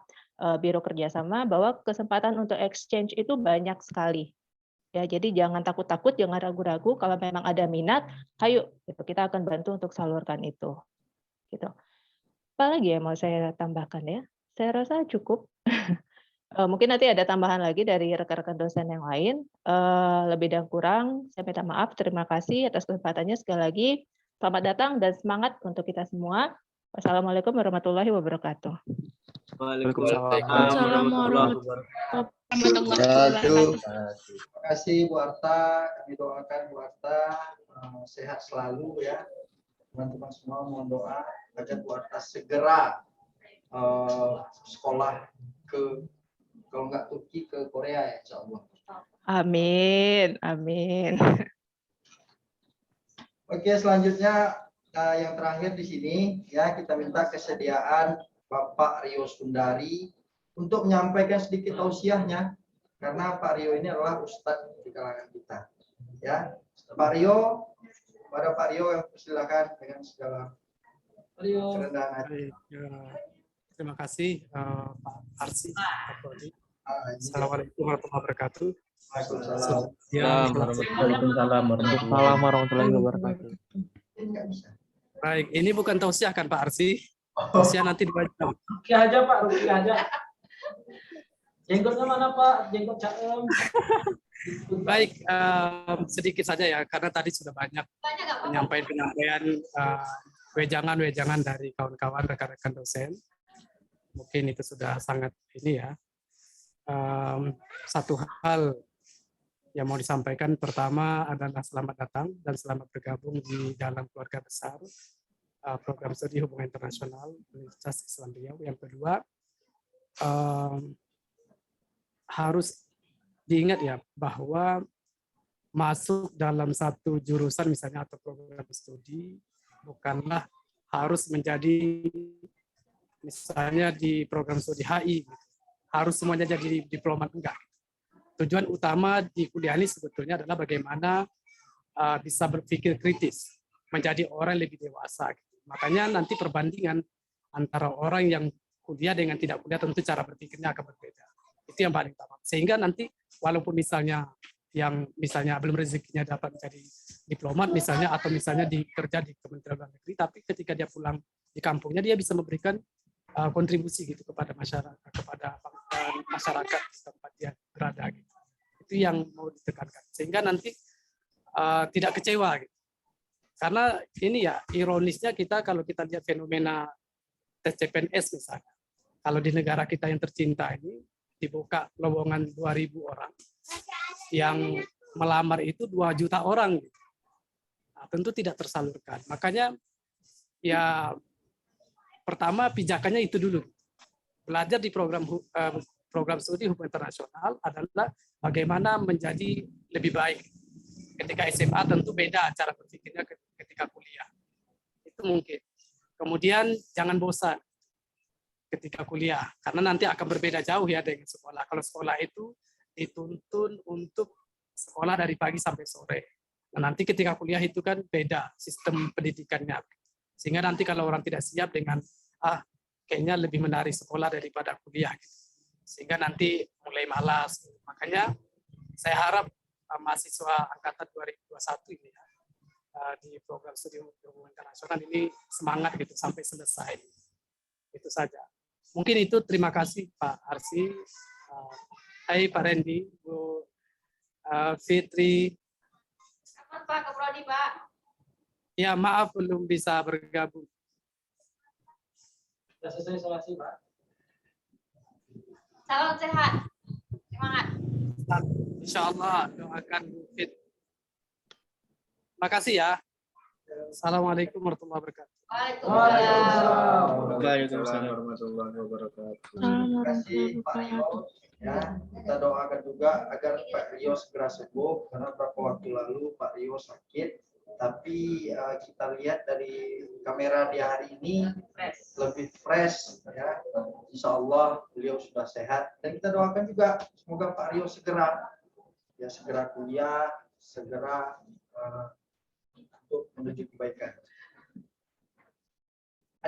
Biro Kerjasama, bahwa kesempatan untuk exchange itu banyak sekali. Ya, jadi jangan takut-takut, jangan ragu-ragu. Kalau memang ada minat, ayo, gitu, kita akan bantu untuk salurkan itu. Gitu. Apalagi ya mau saya tambahkan ya? Saya rasa cukup. Mungkin nanti ada tambahan lagi dari rekan-rekan dosen yang lain. Lebih dan kurang, saya minta maaf. Terima kasih atas kesempatannya sekali lagi. Selamat datang dan semangat untuk kita semua. Wassalamualaikum warahmatullahi wabarakatuh. Waalaikumsalam warahmatullahi Wabarakatuh. Terima kasih Bu Arta, kami doakan Bu Arta sehat selalu ya. Teman-teman semua mohon doa agar Bu Arta segera sekolah ke, kalau nggak Turki, ke Korea ya insya Allah. Amin, amin. Oke, selanjutnya yang terakhir di sini ya, kita minta kesediaan Bapak Rio Sundari untuk menyampaikan sedikit tausiahnya, karena Pak Rio ini adalah ustadz di kalangan kita. Ya, Pak Rio, pada Pak Rio yang persilakan dengan segala kerendahan hati. Terima kasih Pak Arsi. Assalamualaikum warahmatullahi wabarakatuh. Waalaikumsalam warahmatullahi wabarakatuh. Baik, ini bukan tausiah kan Pak Arsi? Tausiah nanti dibaca. Rukiah aja Pak, rukiah aja. Jenggotnya mana Pak? Jenggot caem. Baik, sedikit saja ya, karena tadi sudah banyak penyampaian wejangan dari kawan-kawan rekan-rekan dosen. Mungkin itu sudah sangat ini ya. Satu hal yang mau disampaikan pertama adalah selamat datang dan selamat bergabung di dalam keluarga besar program studi hubungan internasional Universitas Islam Riau. Yang kedua, harus diingat ya bahwa masuk dalam satu jurusan misalnya atau program studi bukanlah harus menjadi misalnya di program studi HI harus semuanya jadi diplomat, enggak. Tujuan utama di kuliah ini sebetulnya adalah bagaimana bisa berpikir kritis, menjadi orang lebih dewasa. Makanya nanti perbandingan antara orang yang kuliah dengan tidak kuliah tentu cara berpikirnya akan berbeda. Itu yang paling utama. Sehingga nanti walaupun misalnya yang misalnya belum rezekinya dapat menjadi diplomat misalnya atau misalnya kerja di Kementerian Luar Negeri, tapi ketika dia pulang di kampungnya dia bisa memberikan kontribusi gitu kepada masyarakat di tempat dia berada gitu. Itu yang mau ditekankan sehingga nanti tidak kecewa gitu. Karena ini ya ironisnya kita kalau kita lihat fenomena tes CPNS misalnya, kalau di negara kita yang tercinta ini dibuka lowongan 2.000 orang, yang melamar itu 2 juta orang. Nah, tentu tidak tersalurkan. Makanya ya pertama pijakannya itu dulu. Belajar di program studi hubungan internasional adalah bagaimana menjadi lebih baik. Ketika SMA tentu beda cara berpikirnya ketika kuliah. Itu mungkin. Kemudian jangan bosan ketika kuliah, karena nanti akan berbeda jauh ya dengan sekolah. Kalau sekolah itu dituntun untuk sekolah dari pagi sampai sore. Nah, nanti ketika kuliah itu kan beda sistem pendidikannya. Sehingga nanti kalau orang tidak siap dengan kayaknya lebih menarik sekolah daripada kuliah, gitu. Sehingga nanti mulai malas. Makanya saya harap mahasiswa angkatan 2021 ini ya, di program studi hubungan internasional ini semangat gitu sampai selesai. Itu saja. Mungkin itu. Terima kasih Pak Arsi, hai Pak Randy, Bu Fitri. Selamat Pak Kaprodi, Pak. Ya maaf belum bisa bergabung. Sudah selesai isolasi, Pak. Salam sehat. Semangat. Insya Allah doakan Bu Fit. Terima kasih ya. Assalamualaikum warahmatullahi wabarakatuh. Waalaikumsalam. Waalaikumsalam warahmatullahi wabarakatuh. Terima kasih Pak Rio. Ya, kita doakan juga agar Pak Rio segera sembuh, karena beberapa waktu lalu Pak Rio sakit. Tapi kita lihat dari kamera di hari ini lebih fresh ya. Insya Allah beliau sudah sehat, dan kita doakan juga semoga Pak Rio segera kuliah, segera untuk menuju kebaikan.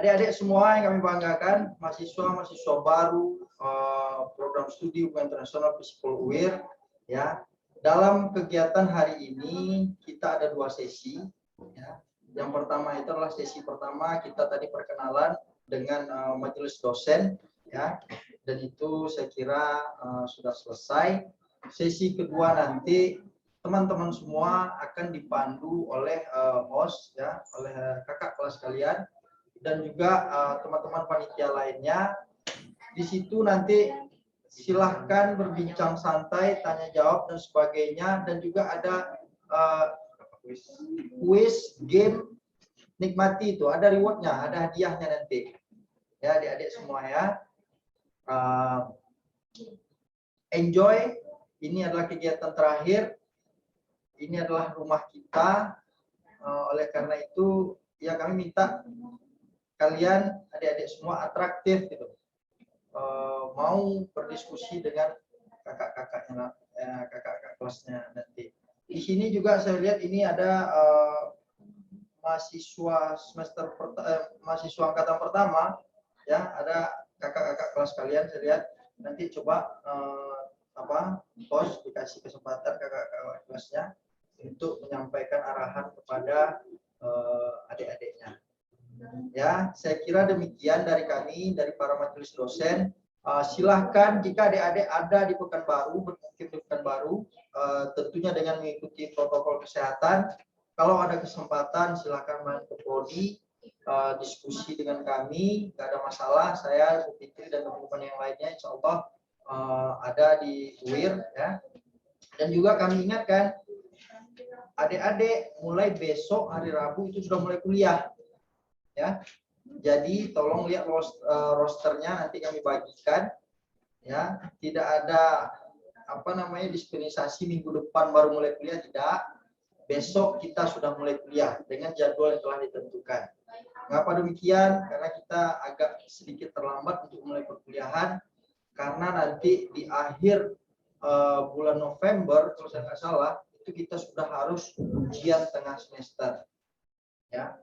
Adik-adik semua yang kami banggakan, mahasiswa baru program studi hubungan internasional Psikol UIR ya. Dalam kegiatan hari ini kita ada 2 sesi. Ya. Yang pertama itu adalah sesi pertama, kita tadi perkenalan dengan majelis dosen, ya, dan itu saya kira sudah selesai. Sesi kedua nanti teman-teman semua akan dipandu oleh host, ya, oleh kakak kelas kalian dan juga teman-teman panitia lainnya. Di situ nanti silahkan berbincang santai, tanya jawab dan sebagainya, dan juga ada quiz game, nikmati itu, ada rewardnya, ada hadiahnya nanti ya adik-adik semua ya. Enjoy, ini adalah kegiatan terakhir, ini adalah rumah kita, oleh karena itu ya kami minta kalian adik-adik semua atraktif gitu. Mau berdiskusi dengan kakak-kakaknya, kakak-kakak kelasnya nanti. Di sini juga saya lihat ini ada mahasiswa mahasiswa angkatan pertama, ya, ada kakak-kakak kelas kalian. Saya lihat nanti coba host dikasih kesempatan kakak-kakak kelasnya untuk menyampaikan arahan kepada adik-adiknya. Ya, saya kira demikian dari kami, dari para majelis dosen. Silahkan jika adik-adik ada di Pekanbaru, bermukim di Pekanbaru, tentunya dengan mengikuti protokol kesehatan. Kalau ada kesempatan silahkan main ke prodi, diskusi dengan kami, nggak ada masalah. Saya, Bu Fitri dan teman-teman yang lainnya, insya Allah ada di UIR, ya. Dan juga kami ingatkan adik-adik mulai besok hari Rabu itu sudah mulai kuliah. Ya, jadi tolong lihat rosternya, nanti kami bagikan. Ya, tidak ada dispensasi minggu depan baru mulai kuliah, tidak. Besok kita sudah mulai kuliah dengan jadwal yang telah ditentukan. Mengapa demikian? Karena kita agak sedikit terlambat untuk mulai perkuliahan, karena nanti di akhir bulan November, kalau saya nggak salah, itu kita sudah harus ujian tengah semester. Ya.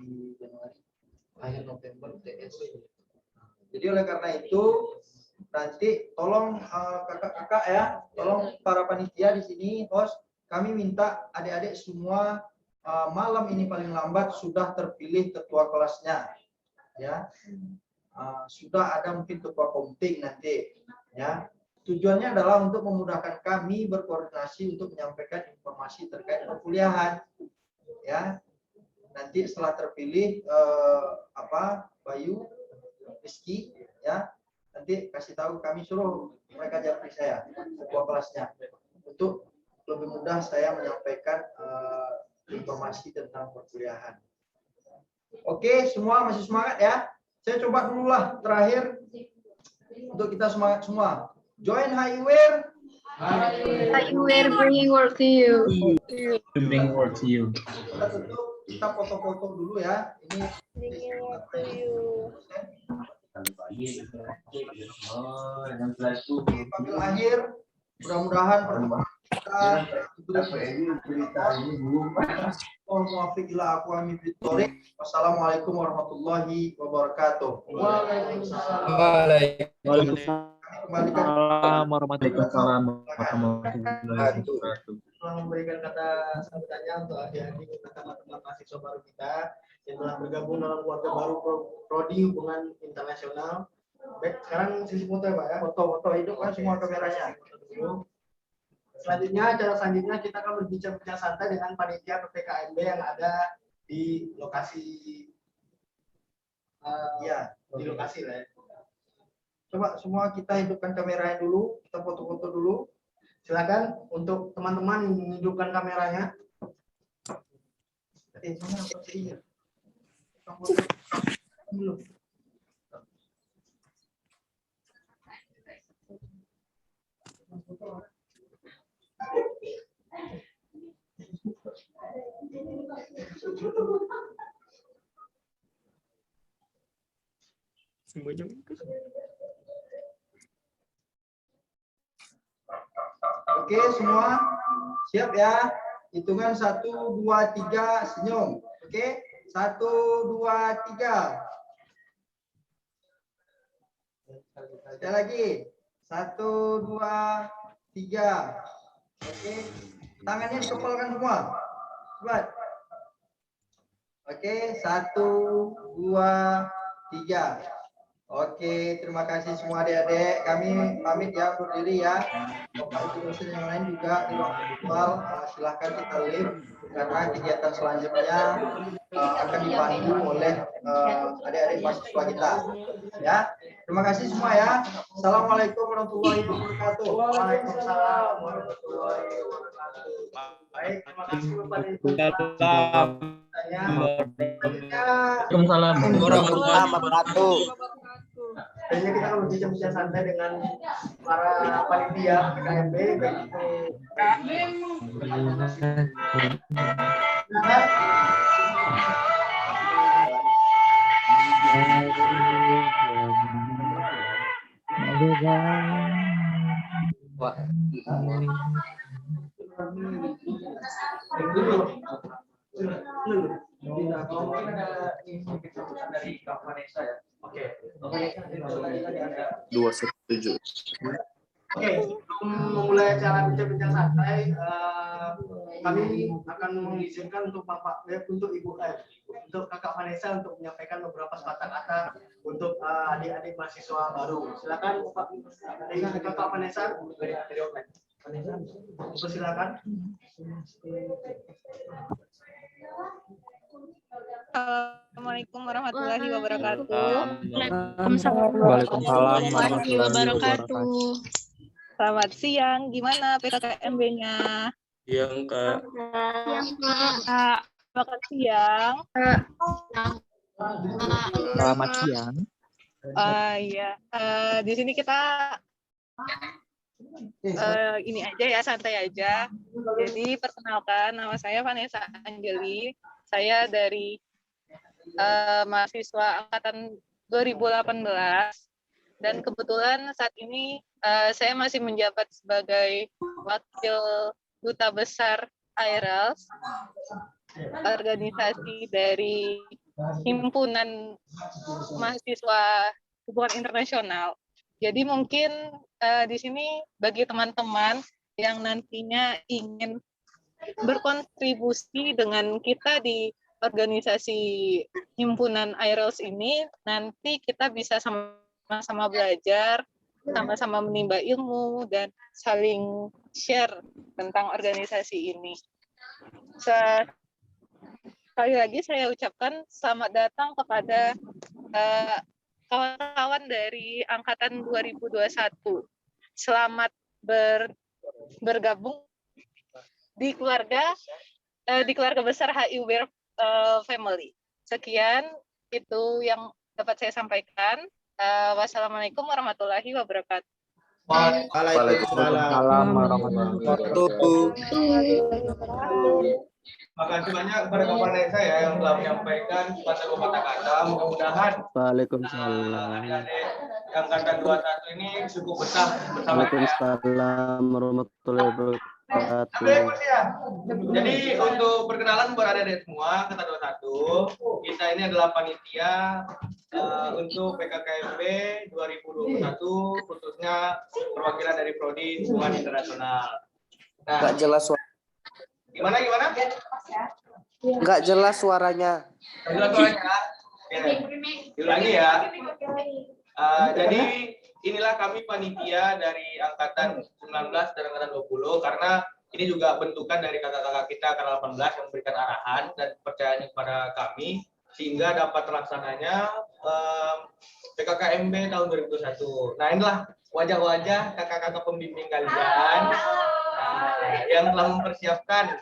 Di Januari, akhir November TS. Jadi oleh karena itu nanti tolong kakak-kakak ya, tolong para panitia di sini, host, kami minta adik-adik semua malam ini paling lambat sudah terpilih ketua kelasnya, ya. Sudah ada mungkin ketua komting nanti, ya. Tujuannya adalah untuk memudahkan kami berkoordinasi untuk menyampaikan informasi terkait perkuliahan. ya. Nanti setelah terpilih Bayu, Rizky, ya, nanti kasih tahu kami, suruh mereka japri saya ketua kelasnya untuk lebih mudah saya menyampaikan informasi tentang perkuliahan. Oke, semua masih semangat ya? Saya coba dulu lah terakhir untuk kita semangat semua. Join HiWare. We're bringing work to you. To bring word to you. Kita tutup, kita foto-foto dulu ya. Ini panggil akhir. Mudah-mudahan pertemuan kita Wassalamualaikum warahmatullahi wabarakatuh. Waalaikumsalam warahmatullahi wabarakatuh. Telah memberikan kata sambutannya untuk adik-adik dan teman-teman mahasiswa baru kita yang telah bergabung dalam keluarga baru Prodi Hubungan Internasional. Baik, sekarang sisi foto ya Pak ya. Foto-foto hidupkan semua kameranya. Selanjutnya, acara selanjutnya kita akan berbincang-bincang santai dengan panitia PPKMB yang ada di lokasi di lokasi lah ya. Coba semua kita hidupkan kameranya dulu, kita foto-foto dulu. Silakan untuk teman-teman yang menghidupkan kameranya. Mana baterainya? Oke, semua siap ya? Hitungan 1, 2, 3, senyum. Oke, 1, 2, 3. Sekali lagi. 1, 2, 3. Oke, tangannya dikepalkan semua. Buat. Oke, 1, 2, 3. Oke, terima kasih semua adik-adik. Kami pamit ya, undur diri ya. Bapak Ibu dosen yang lain juga di ruang virtual, silahkan kita live karena kegiatan selanjutnya akan dipandu oleh adik-adik mahasiswa kita. Ya, terima kasih semua ya. Assalamualaikum warahmatullahi wabarakatuh. Waalaikumsalam warahmatullahi wabarakatuh. Baik, terima kasih kepada Ibu. Waalaikumsalam warahmatullahi wabarakatuh. Kayaknya kita akan berbincang-bincang santai dengan para panitia PKMB, baik itu dari Kak Vanessa ya. Oke. 217. Oke, sebelum memulai acara bincang-bincang santai, kami akan mengizinkan untuk Bapak untuk Ibu untuk Kakak Vanessa untuk menyampaikan beberapa sepatah kata untuk adik-adik mahasiswa baru. Silakan Bapak Kakak Vanessa. Silakan. Assalamualaikum warahmatullahi wabarakatuh. Waalaikumsalam warahmatullahi wabarakatuh. Selamat siang, gimana PKKMB-nya? Yang Kak. Selamat siang. Selamat siang. Iya, di sini kita ini aja ya, santai aja. Jadi perkenalkan, nama saya Vanessa Anjeli. Saya dari mahasiswa angkatan 2018 dan kebetulan saat ini saya masih menjabat sebagai wakil duta besar IRELS, organisasi dari himpunan mahasiswa hubungan internasional. Jadi mungkin di sini bagi teman-teman yang nantinya ingin berkontribusi dengan kita di organisasi himpunan IRELS ini, nanti kita bisa sama-sama belajar, sama-sama menimba ilmu, dan saling share tentang organisasi ini. sekali lagi saya ucapkan selamat datang kepada kawan-kawan dari angkatan 2021. Selamat bergabung di keluarga besar HIWare Family. Sekian itu yang dapat saya sampaikan. Wassalamualaikum warahmatullahi wabarakatuh. Waalaikumsalam warahmatullahi wabarakatuh. Makasih banyak kepada kawan saya yang telah menyampaikan sepatah kata. Mudah-mudahan Waalaikumsalam. adik-adik angkatan 21 ini cukup besar bersama saya. Waalaikumsalam warahmatullahi wabarakatuh. Jadi untuk perkenalan buat adik-adik semua, angkatan 21, kita ini adalah panitia untuk PKKMB 2021, khususnya perwakilan dari Prodi Hubungan Internasional. Nah, Nggak jelas gimana? Nggak jelas suaranya. Jelas suaranya? Diulangi ya. Jadi inilah kami panitia dari angkatan 19 dan angkatan 20 karena ini juga bentukan dari kakak-kakak kita angkatan 18 yang memberikan arahan dan kepercayaan kepada kami sehingga dapat terlaksananya PKKMB tahun 2021. Nah, inilah wajah-wajah kakak-kakak pembimbing kalian yang telah mempersiapkan.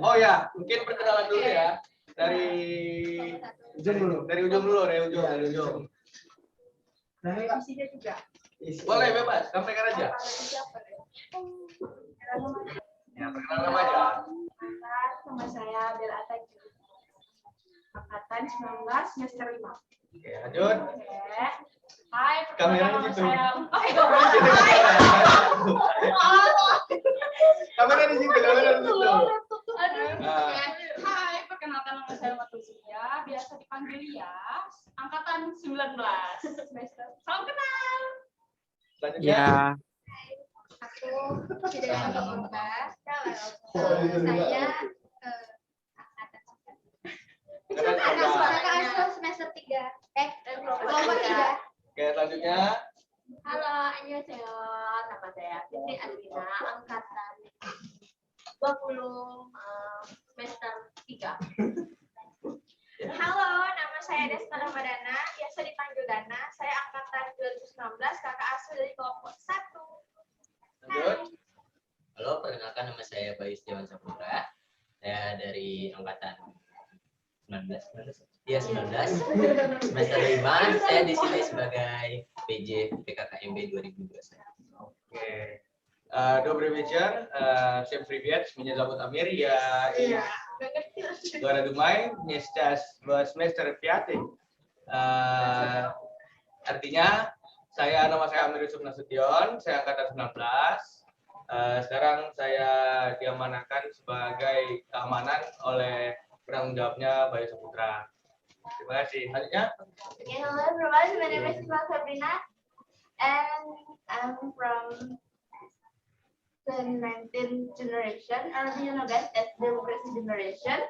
Oh ya, mungkin perkenalan dulu ya dari ujung dulu. Boleh bebas, sampaikan aja. Ya, perkenalan nama aja. Nama saya Bella Ataki. Angkatan 19 semester 5. Oke, lanjut. Hai, Kameranya nama gitu. saya. Kamera di situ. Hai, perkenalkan nama saya Matusia, biasa dipanggil Yas. Angkatan 19 semester. Salam kenal. Selanjutnya. Ya. Aku tidak Saya angkatan semester 3. Kelompok 3. Oke, selanjutnya. Halo, annyeonghaseyo. Nama saya Fitri Adrina, angkatan 20 semester 3. Halo, nama saya Desta Ramadana, biasa dipanggil Dana. Saya angkatan 2019, kakak asuh dari kelompok 1. Lanjut. Halo, perkenalkan nama saya Bayu Setiawan Saputra. Saya dari angkatan 19 semester 5. Saya di sini sebagai PJ PKKMB 2021. Oke. Добрый вечер. Всем привет. Меня зовут Амир. Я из города Думай. Мне сейчас в semester 5. Artinya nama saya Amir Yusuf Nasution. Saya angkatan 19. Sekarang saya diamanahkan sebagai keamanan oleh penanggung jawabnya Bayu Saputra. Terima kasih. Selanjutnya. Hello everyone, my name is Sabrina and I'm from 2019 generation, or you know guys, as democracy generation.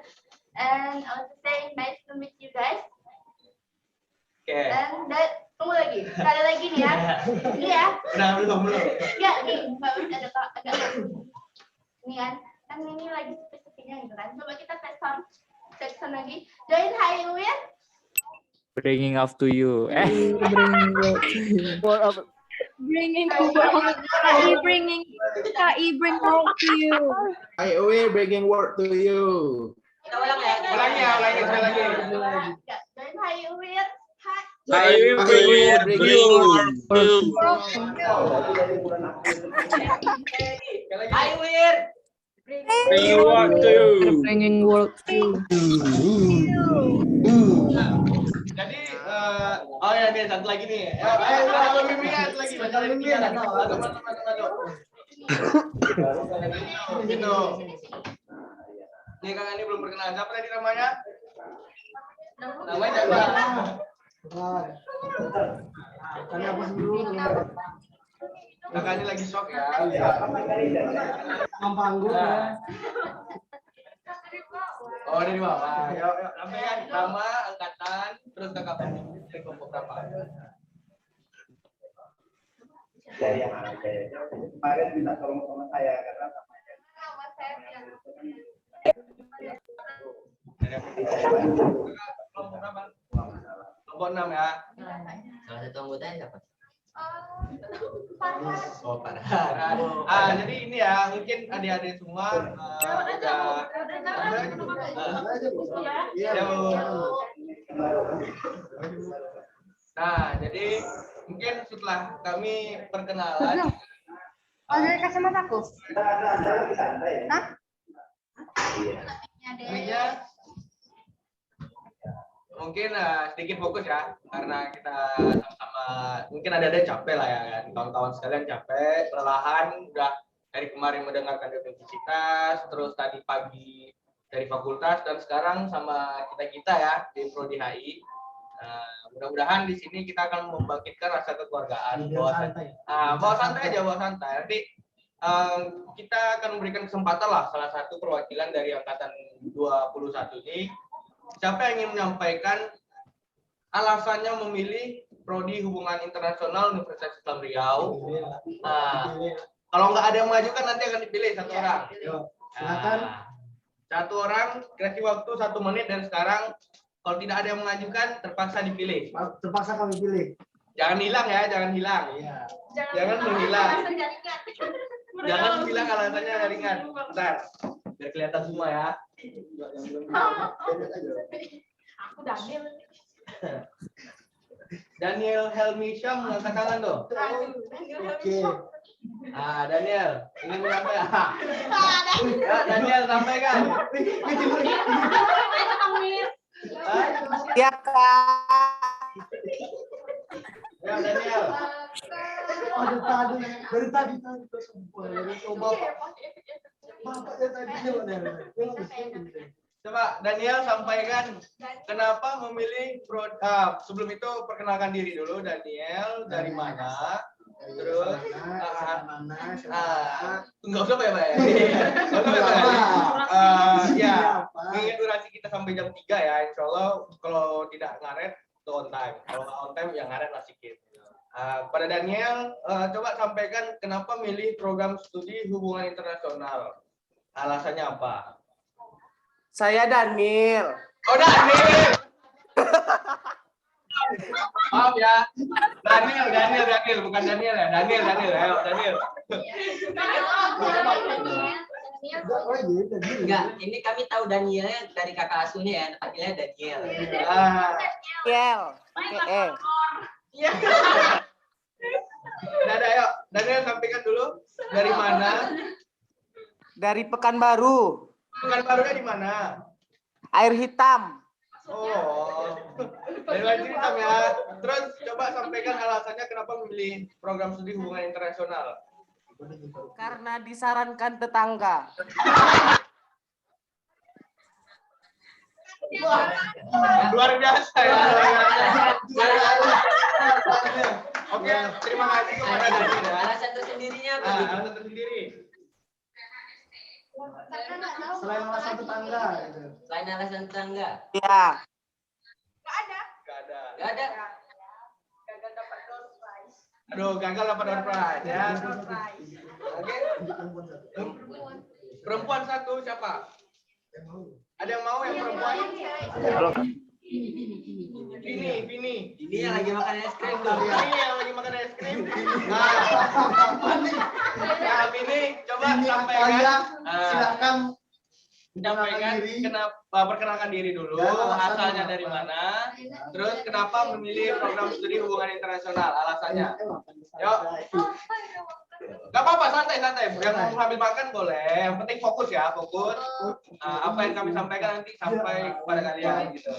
And I want to say nice to meet you guys. Oke. Dan tunggu lagi, sekali lagi nih ya. Ini ya. Belum. Enggak nih, ada agak ini kan ini lagi sepi-sepinya gitu kan. Coba kita tes sound lagi. Join HIWare. Bringing up to you. Bringing work. KI bring work to you. HIWare bringing work to you. Ulangi sekali lagi. Join HIWare. HIWare bringing work to you. HIWare Bringing work to you. Bringing work to you. Jadi, oh ya nih satu lagi nih. Satu lagi. Gitu. Nih Kang ini belum perkenalan. Siapa tadi namanya? Namanya siapa? Kakak ini lagi shock ya. Oh, dari bawah. Yuk, sampaikan nama, angkatan, terus kakak dari kelompok berapa? Dari yang ada. Kemarin minta tolong sama saya karena Kelompok berapa? Kelompok 6 ya. Salah satu anggotanya siapa? Oh, Farhan. Jadi ini ya, mungkin adik-adik semua udah Nah, jadi mungkin setelah kami perkenalan. Ada kacamataku? Hah? Mungkin sedikit fokus ya, karena kita sama-sama mungkin ada capek lah ya kan, kawan-kawan sekalian capek, kelelahan, udah dari kemarin mendengarkan universitas, terus tadi pagi dari fakultas, dan sekarang sama kita ya di Prodi HI. Mudah-mudahan di sini kita akan membangkitkan rasa kekeluargaan. Bawa santai aja, bawa santai. Nanti kita akan memberikan kesempatan lah salah satu perwakilan dari angkatan 21 ini. Siapa yang ingin menyampaikan alasannya memilih Prodi Hubungan Internasional Universitas Islam Riau? Kalau nggak ada yang mengajukan nanti akan dipilih satu orang. Silakan. Satu orang, kasih waktu 1 menit, dan sekarang kalau tidak ada yang mengajukan terpaksa dipilih. Terpaksa kami pilih. Jangan hilang ya, jangan hilang. Jangan menghilang. Jangan bilang alasannya ringan. Bentar, biar kelihatan semua ya. Aku Daniel. Daniel Helmi Syam, mengangkat tangan dong. Oke. Daniel, ingin menyampaikan. Ya, Daniel, sampaikan. Ya, Kak. Ya, Daniel. Aduh, dari tadi terus sumpah. Bapaknya tadi. Coba Daniel sampaikan kenapa memilih sebelum itu perkenalkan diri dulu. Daniel dari mana? Terus nggak usah Pak ya. Ya, mengingat durasi kita sampai jam 3 ya. Insya Allah kalau tidak ngaret itu on time. Kalau nggak on time ya ngaret lah sedikit. Pada Daniel, coba sampaikan kenapa milih program studi hubungan internasional. Alasannya apa? Saya Daniel. Oh, Daniel. Maaf ya. Daniel, bukan Daniel ya. Daniel, ayo Daniel. Enggak, ini kami tahu Danielnya dari kakak asuhnya ya, panggilnya Daniel. Daniel. Dadah, ayo. Daniel sampaikan dulu. Dari mana? Dari Pekanbaru. Pekanbarunya di mana? Air Hitam. Oh. Dari Air Hitam ya. Terus coba sampaikan alasannya kenapa memilih program studi hubungan internasional. Karena disarankan tetangga. Luar biasa ya. Oke, terima kasih kepada Daniel. Alasan tersendirinya apa? Alasan tersendiri. Selain alasan tetangga. Selain alasan tetangga. Ya. Gak ada. Gagal dapat door prize. Aduh, gagal dapat door prize ya. Oke. Perempuan satu siapa? Ada yang mau yang perempuan? Vini. Ini yang lagi makan es krim tuh. Ini yang lagi makan es krim. Nah, Vini, coba sampaikan. Silakan. Sampaikan kenapa, perkenalkan diri dulu, asalnya dari mana, terus kenapa memilih program studi hubungan internasional, alasannya. Yuk. Gak apa-apa, santai. Yang mau sambil makan boleh, yang penting fokus ya, fokus. Apa yang kami sampaikan nanti sampai kepada kalian gitu.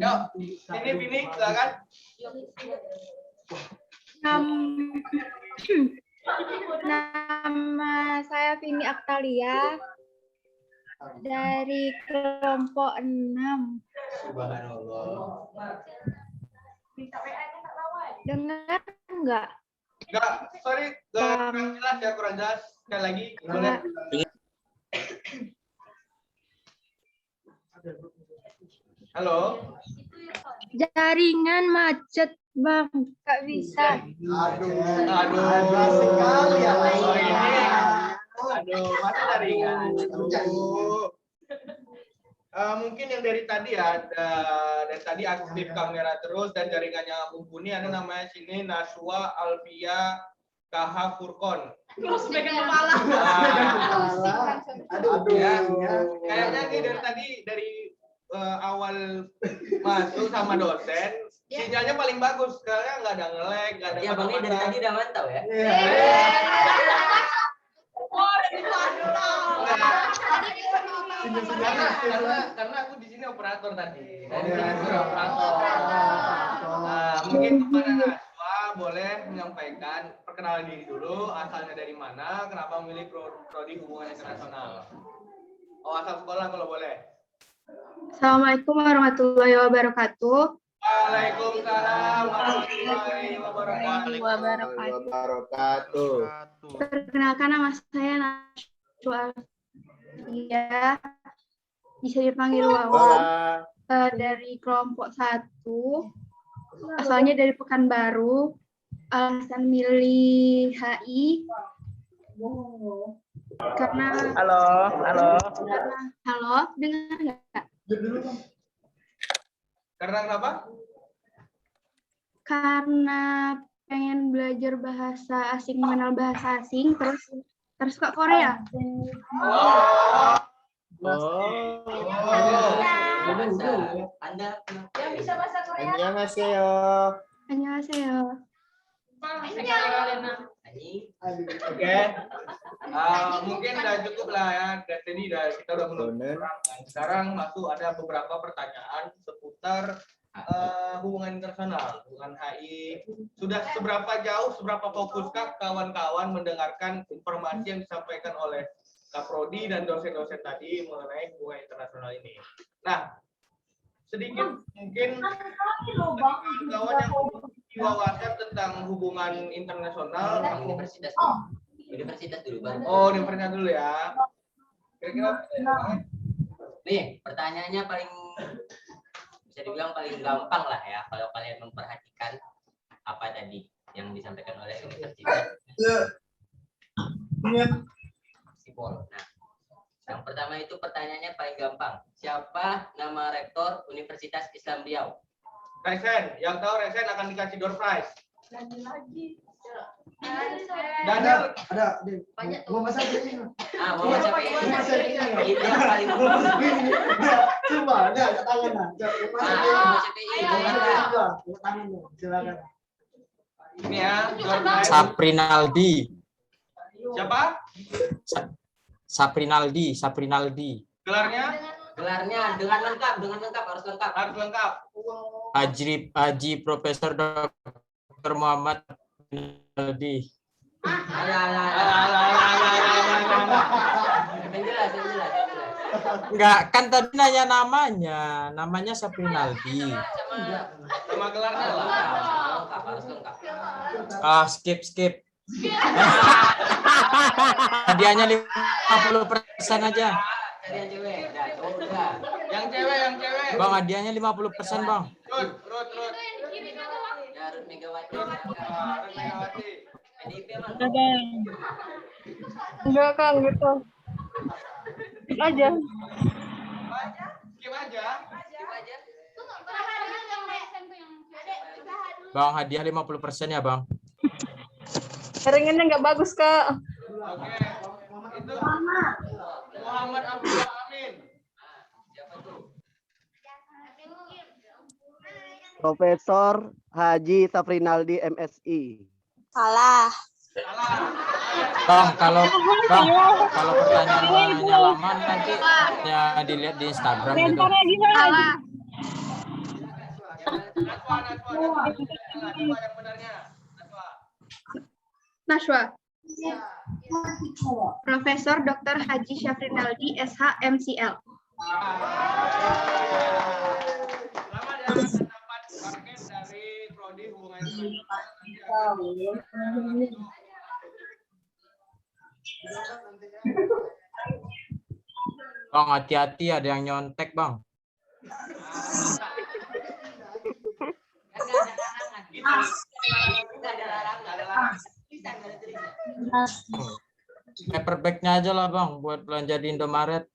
Yuk, Vini, silakan. Nama saya Vini Aktalia dari kelompok 6. Subhanallah. Dengar enggak? Enggak, sorry, kurang jelas ya, kurang jelas. Sekali lagi, boleh. Halo. Jaringan macet, Bang. Enggak bisa. Aduh sekali ya. Aduh, masa jaringan. Mungkin yang dari tadi ya, dari tadi aktif kamera terus dan jaringannya mumpuni, ada namanya sini Naswa Alfia KH Furkon. Terus pegang kepala. Aduh ya, kayaknya nih dari tadi dari awal masuk sama dosen, sinyalnya paling bagus, karena nggak ada nge-lag, nggak ada. Ya Bang, ini dari tadi udah mantau ya. Karena aku di sini operator tadi. Mungkin kepada Naswa boleh menyampaikan perkenalan diri dulu, asalnya dari mana, kenapa memilih prodi hubungan internasional. Oh, asal sekolah kalau boleh. Assalamualaikum warahmatullahi wabarakatuh. Waalaikumsalam warahmatullahi wabarakatuh. Perkenalkan, nama saya Naswa Alfia, bisa dipanggil Wawan, dari kelompok 1, asalnya dari Pekanbaru. Alasan milih HI karena halo, dengar nggak? Karena kenapa? Karena pengen belajar bahasa asing, mengenal bahasa asing, terus suka Korea. Anda Yang bisa bahasa Korea. Annyeonghaseyo. Annyeonghaseyo. Oke. Mungkin udah cukup lah ya. Dari sini kita udah menurut. Sekarang masuk ada beberapa pertanyaan seputar hubungan internasional, hubungan HI. Sudah seberapa jauh, seberapa fokuskah kawan-kawan mendengarkan informasi yang disampaikan oleh Kaprodi dan dosen-dosen tadi mengenai hubungan internasional ini? Nah, sedikit mungkin kawan yang wawasan tentang hubungan internasional. Universitas dulu baru. Oh, universitas dulu ya. Kira-kira nih pertanyaannya paling bisa dibilang paling gampang lah ya, kalau kalian memperhatikan apa tadi yang disampaikan oleh universitas Sipol. Nah, yang pertama itu pertanyaannya paling gampang. Siapa nama rektor Universitas Islam Riau? Resen, yang tahu Resen akan dikasih door prize. Lagi. Daniel ada banyak mau masak ini. Mau masak ini. Itu yang paling Coba, ada tangan lah. Silakan. Ini ya, door prize. Saprinaldi. Siapa? Saprinaldi. Gelarnya dengan lengkap, harus lengkap. Haji Profesor Dr. Muhammad Rinaldi. Jelas. Enggak, kan tadi nanya namanya Saprinaldi. Sama gelarnya lengkap, harus lengkap. Skip. Hadiahnya 50% aja. Yang cewek. Bang, hadiahnya 50%, Bang. Rut. Rut Megawati. Enggak, Kang, gitu. Aja. Skip aja. Bang, hadiah 50% ya, Bang. Ringannya nggak bagus, Kak. Oke. Itu Muhammad Abdul Amin. Profesor Haji Saprinaldi MSI. Salah. Bang, kalau pertanyaannya lama nanti ya dilihat di Instagram gitu. Salah. Naswa. Profesor Dr. Haji Syafrinaldi SH MCL. Dari prodi hubungan Bang, hati-hati ada yang nyontek, Bang. Paperback-nya aja lah, Bang, buat belanja di Indomaret.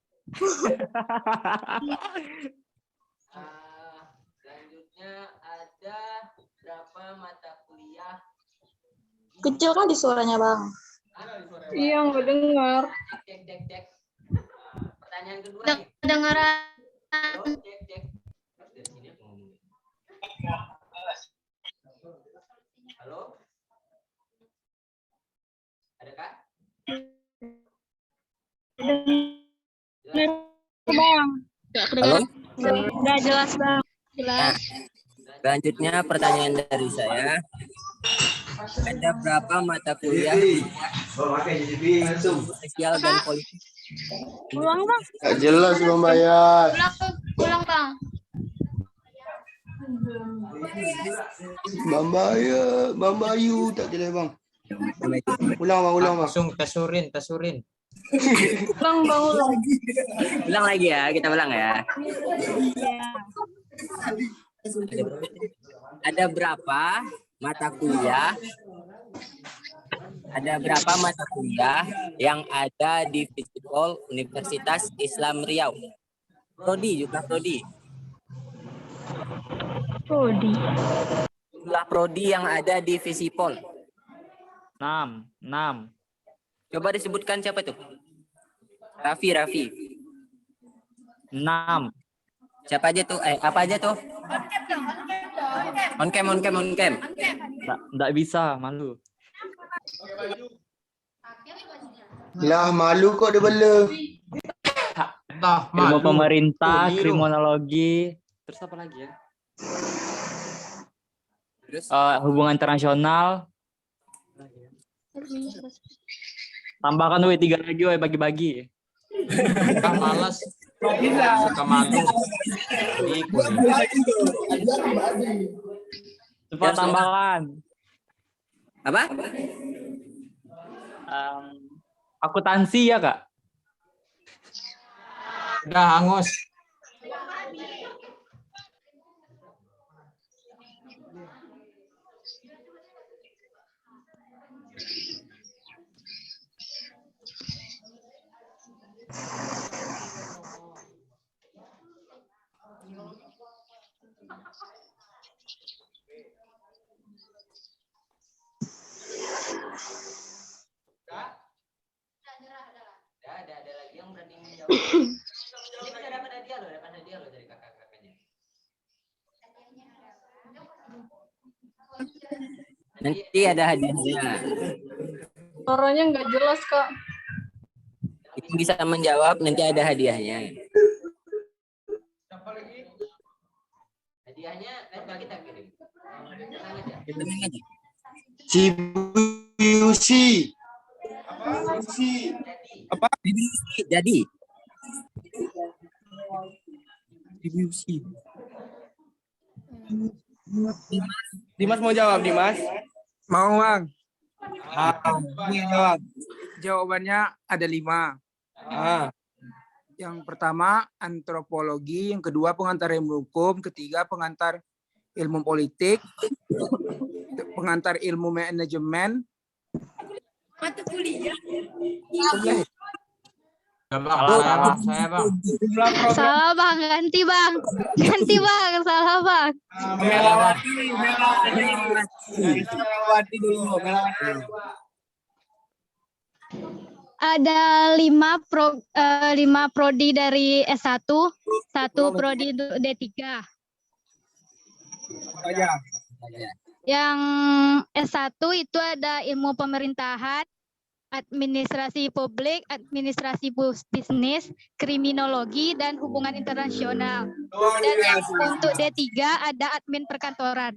Selanjutnya ada berapa mata kuliah? Kecil kali suaranya, Bang. Iya, nggak dengar. Cek. Pertanyaan kedua Nggak nih. kedengeran. Halo, cek. Dari sini aku ngomong. Halo? Adakah? Bang. Halo? Udah jelas, Bang. Jelas. Selanjutnya pertanyaan dari saya. Ada berapa mata kuliah sosial dan politik? Ulang, Bang. Gak jelas membayar. Ulang, Bang. Bang Bayu tak jelas bang. Ulang bang. Langsung tesurin. Bang, ulang. Ulang lagi ya, kita ulang ya. Ada berapa mata kuliah? Ada berapa mata kuliah yang ada di Visipol Universitas Islam Riau? Prodi. Jumlah prodi yang ada di Visipol. 6. Coba disebutkan siapa tuh? Raffi. 6. Siapa aja tuh? Apa aja tuh? On cam. Nggak bisa, malu. Lah malu kok dia bela. Ilmu pemerintah, kriminologi, terus apa lagi ya? Terus hubungan internasional. Tambahkan W 3 lagi, bagi-bagi. Malas. Suka malu. Cepat tambahkan. Apa? Akuntansi ya, Kak? Udah hangus. Ada lagi yang berani menjawab. Ini bisa dapat hadiah loh dari kakak-kakaknya. Nanti ada hadiahnya. Suaranya nggak jelas, Kak. Yang bisa menjawab nanti ada hadiahnya. Hadiahnya kita kirim. Cibusi. Apa? Jadi. Dimas mau jawab, Dimas? Mau, Bang. Jawab. Jawabannya ada 5. Yang pertama antropologi, yang kedua pengantar ilmu hukum, ketiga pengantar ilmu politik, pengantar ilmu manajemen. Mata kuliah. Saya bang. Salah, Bang. Ganti, Bang. Salah, Bang. Melawati dulu. Ada 5 prodi dari S1, 1 prodi D3. Yang S1 itu ada ilmu pemerintahan, administrasi publik, administrasi bisnis, kriminologi, dan hubungan internasional. Dan yang untuk D3 ada admin perkantoran.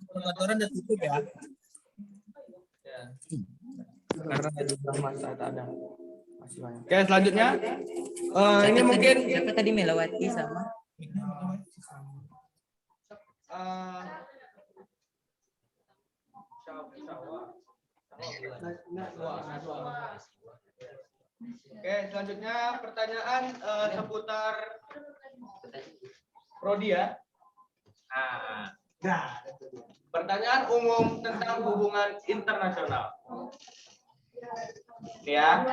Perkantoran udah tutup ya. Karena ada masa ada. Masih banyak. Oke, selanjutnya. Ini mungkin Siapa tadi Melawati sama? Oke, selanjutnya pertanyaan seputar prodi ya. Pertanyaan umum tentang hubungan internasional. Ya.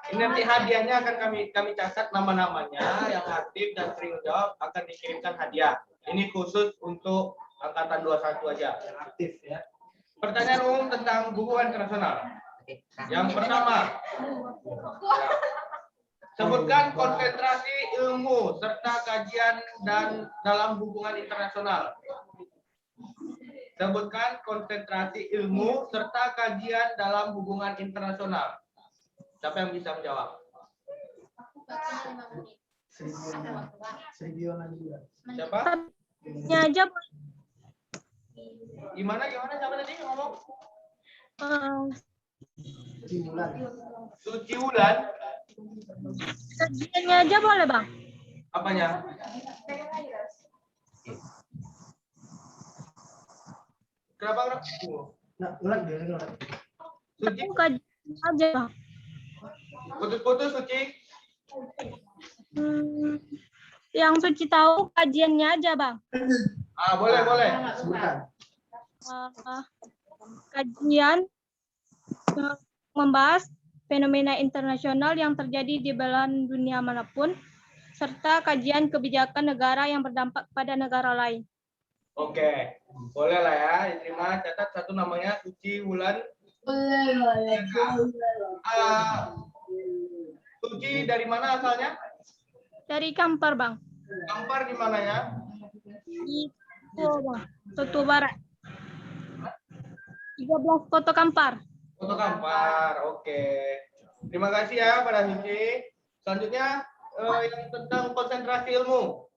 Ini nanti hadiahnya akan kami catat nama-namanya yang aktif dan sering menjawab akan dikirimkan hadiah. Ini khusus untuk angkatan 21 aja. Yang aktif ya. Pertanyaan umum tentang hubungan internasional. Yang pertama, sebutkan konsentrasi ilmu serta kajian dan dalam hubungan internasional. Sebutkan konsentrasi ilmu serta kajian dalam hubungan internasional. Siapa yang bisa menjawab? Siapa? aja. Gimana siapa tadi ngomong? Suci Wulan. Kajiannya aja boleh, Bang? Apanya? Kenapa? Suci. Kajian aja, Bang. Putus-putus, Suci. Yang Suci tahu kajiannya aja, Bang. Boleh. Kajian membahas fenomena internasional yang terjadi di belahan dunia manapun, serta kajian kebijakan negara yang berdampak pada negara lain. Oke, boleh lah ya. Diterima, catat satu namanya Suci Wulan. Suci dari mana asalnya? Dari Kampar, Bang. Kampar di mana ya? Di Soto Barat. 13 Kota Kampar. Kota Kampar, oke. Terima kasih ya pada Suci. Selanjutnya yang tentang konsentrasi ilmu.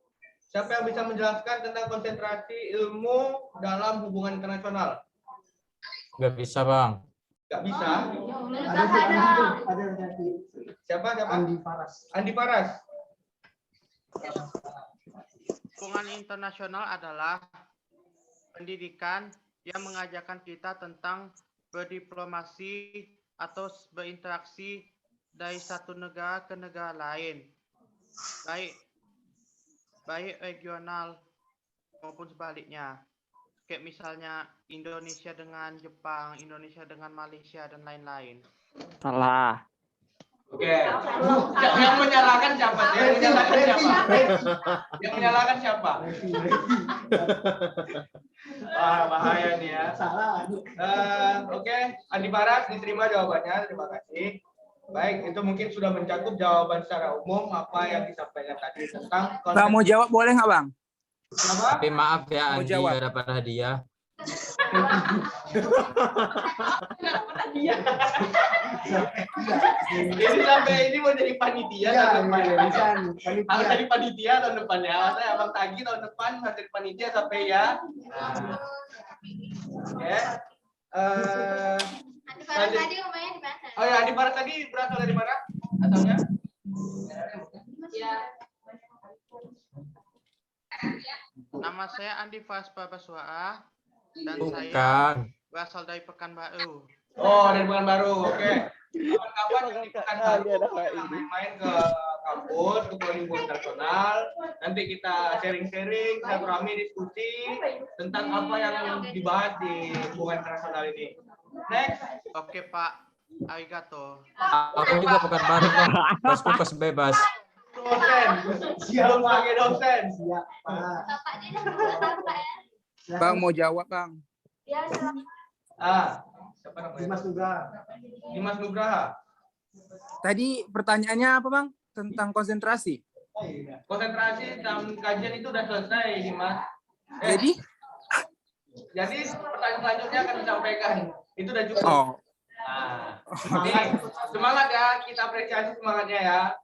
Siapa yang bisa menjelaskan tentang konsentrasi ilmu dalam hubungan internasional? Nggak bisa, Bang. Nggak bisa? Siapa? Andi Faras. Hubungan internasional adalah pendidikan yang mengajarkan kita tentang berdiplomasi atau berinteraksi dari satu negara ke negara lain, baik regional maupun sebaliknya. Kayak misalnya Indonesia dengan Jepang, Indonesia dengan Malaysia, dan lain-lain. Salah. Oke. Yang menyalahkan siapa? Yang menyalahkan siapa? Wah, bahaya nih ya. Oke, Andi Faras diterima jawabannya. Terima kasih. Baik, itu mungkin sudah mencakup jawaban secara umum apa yang disampaikan tadi tentang Bang, mau jawab boleh nggak, Bang? Kenapa? Tapi maaf ya, Mau Andi jawab. nggak dapat hadiah. Jadi sampai ini mau jadi panitia tahun depan. Harus jadi panitia tahun depan ya. Saya Abang Tagi tahun depan harus jadi panitia sampai ya. Oke. Tadi rumahnya di mana? Oh ya, Andi Faras tadi berasal dari mana? Asalnya? Ya. Nama saya Andi Faras Babaswaa dan Bukan. saya berasal dari Pekanbaru. Oh, dari Pekanbaru. Oke. Kapan-kapan di Pekanbaru kita main-main ke kampus, ke Prodi Internasional. Nanti kita sharing-sharing, silaturahmi, diskusi tentang apa yang dibahas di hubungan internasional ini. Next. Oke, Pak. Arigato. Aku juga bukan baru, Bang. Pas bebas. Dosen. Siap sebagai dosen. Siap, Bang, mau jawab, Bang? Ya, siapa namanya? Dimas Nugraha. Tadi pertanyaannya apa, Bang? Tentang konsentrasi. Konsentrasi dalam kajian itu udah selesai, Dimas. Jadi pertanyaan selanjutnya akan disampaikan. Itu udah cukup. Oh. Semangat ya, kita apresiasi semangatnya ya.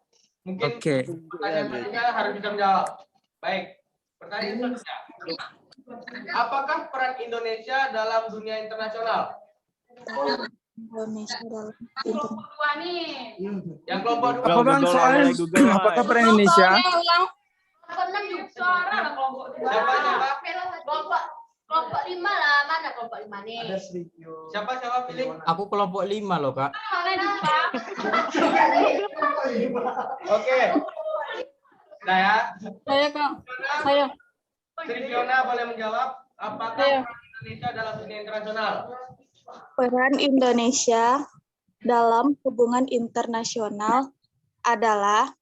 Mungkin pertanyaan selanjutnya harus bisa menjawab. Baik, pertanyaan selanjutnya. Apakah peran Indonesia dalam dunia internasional? Indonesia dalam Dua nih. Yang kelompok dua. Apa, Bang, soal apakah peran Indonesia? Kelompok 6 juga suara lah kelompok 2. Siapa? Kelompok 5 lah, mana kelompok 5 nih? Siapa pilih? Aku kelompok 5 loh, Kak. Oke. Nah ya. Saya, Kak. Saya. Sri Fiona boleh menjawab apakah peran Indonesia dalam dunia internasional? Peran Indonesia dalam hubungan internasional adalah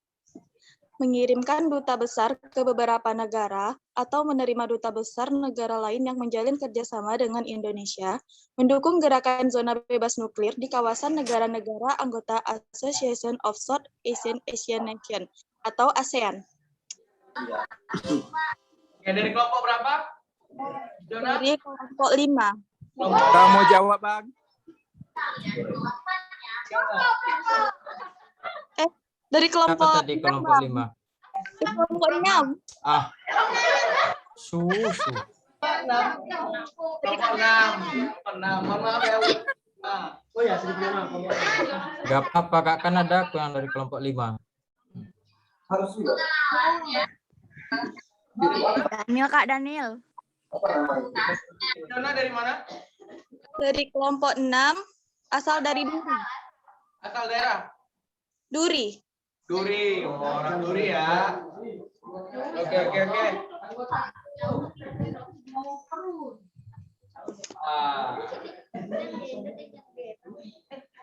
mengirimkan duta besar ke beberapa negara atau menerima duta besar negara lain yang menjalin kerjasama dengan Indonesia, mendukung gerakan zona bebas nuklir di kawasan negara-negara anggota Association of South Asian Nations atau ASEAN. Oke, dari kelompok berapa? Jonas? Dari kelompok 5. Kamu mau jawab, Bang? Dari kelompok Apa tadi kelompok 5? Kelompok 6. Ah. Susu. Kelompok 6. Mohon maaf ya. Oh ya, sedikit maaf. Gak apa-apa, Kak. Kan ada aku yang dari kelompok 5. Harus juga. Daniel, Kak Daniel. Dona dari mana? Dari kelompok 6, asal dari Duri. Asal daerah? Duri. Duri, orang Duri ya. Oke.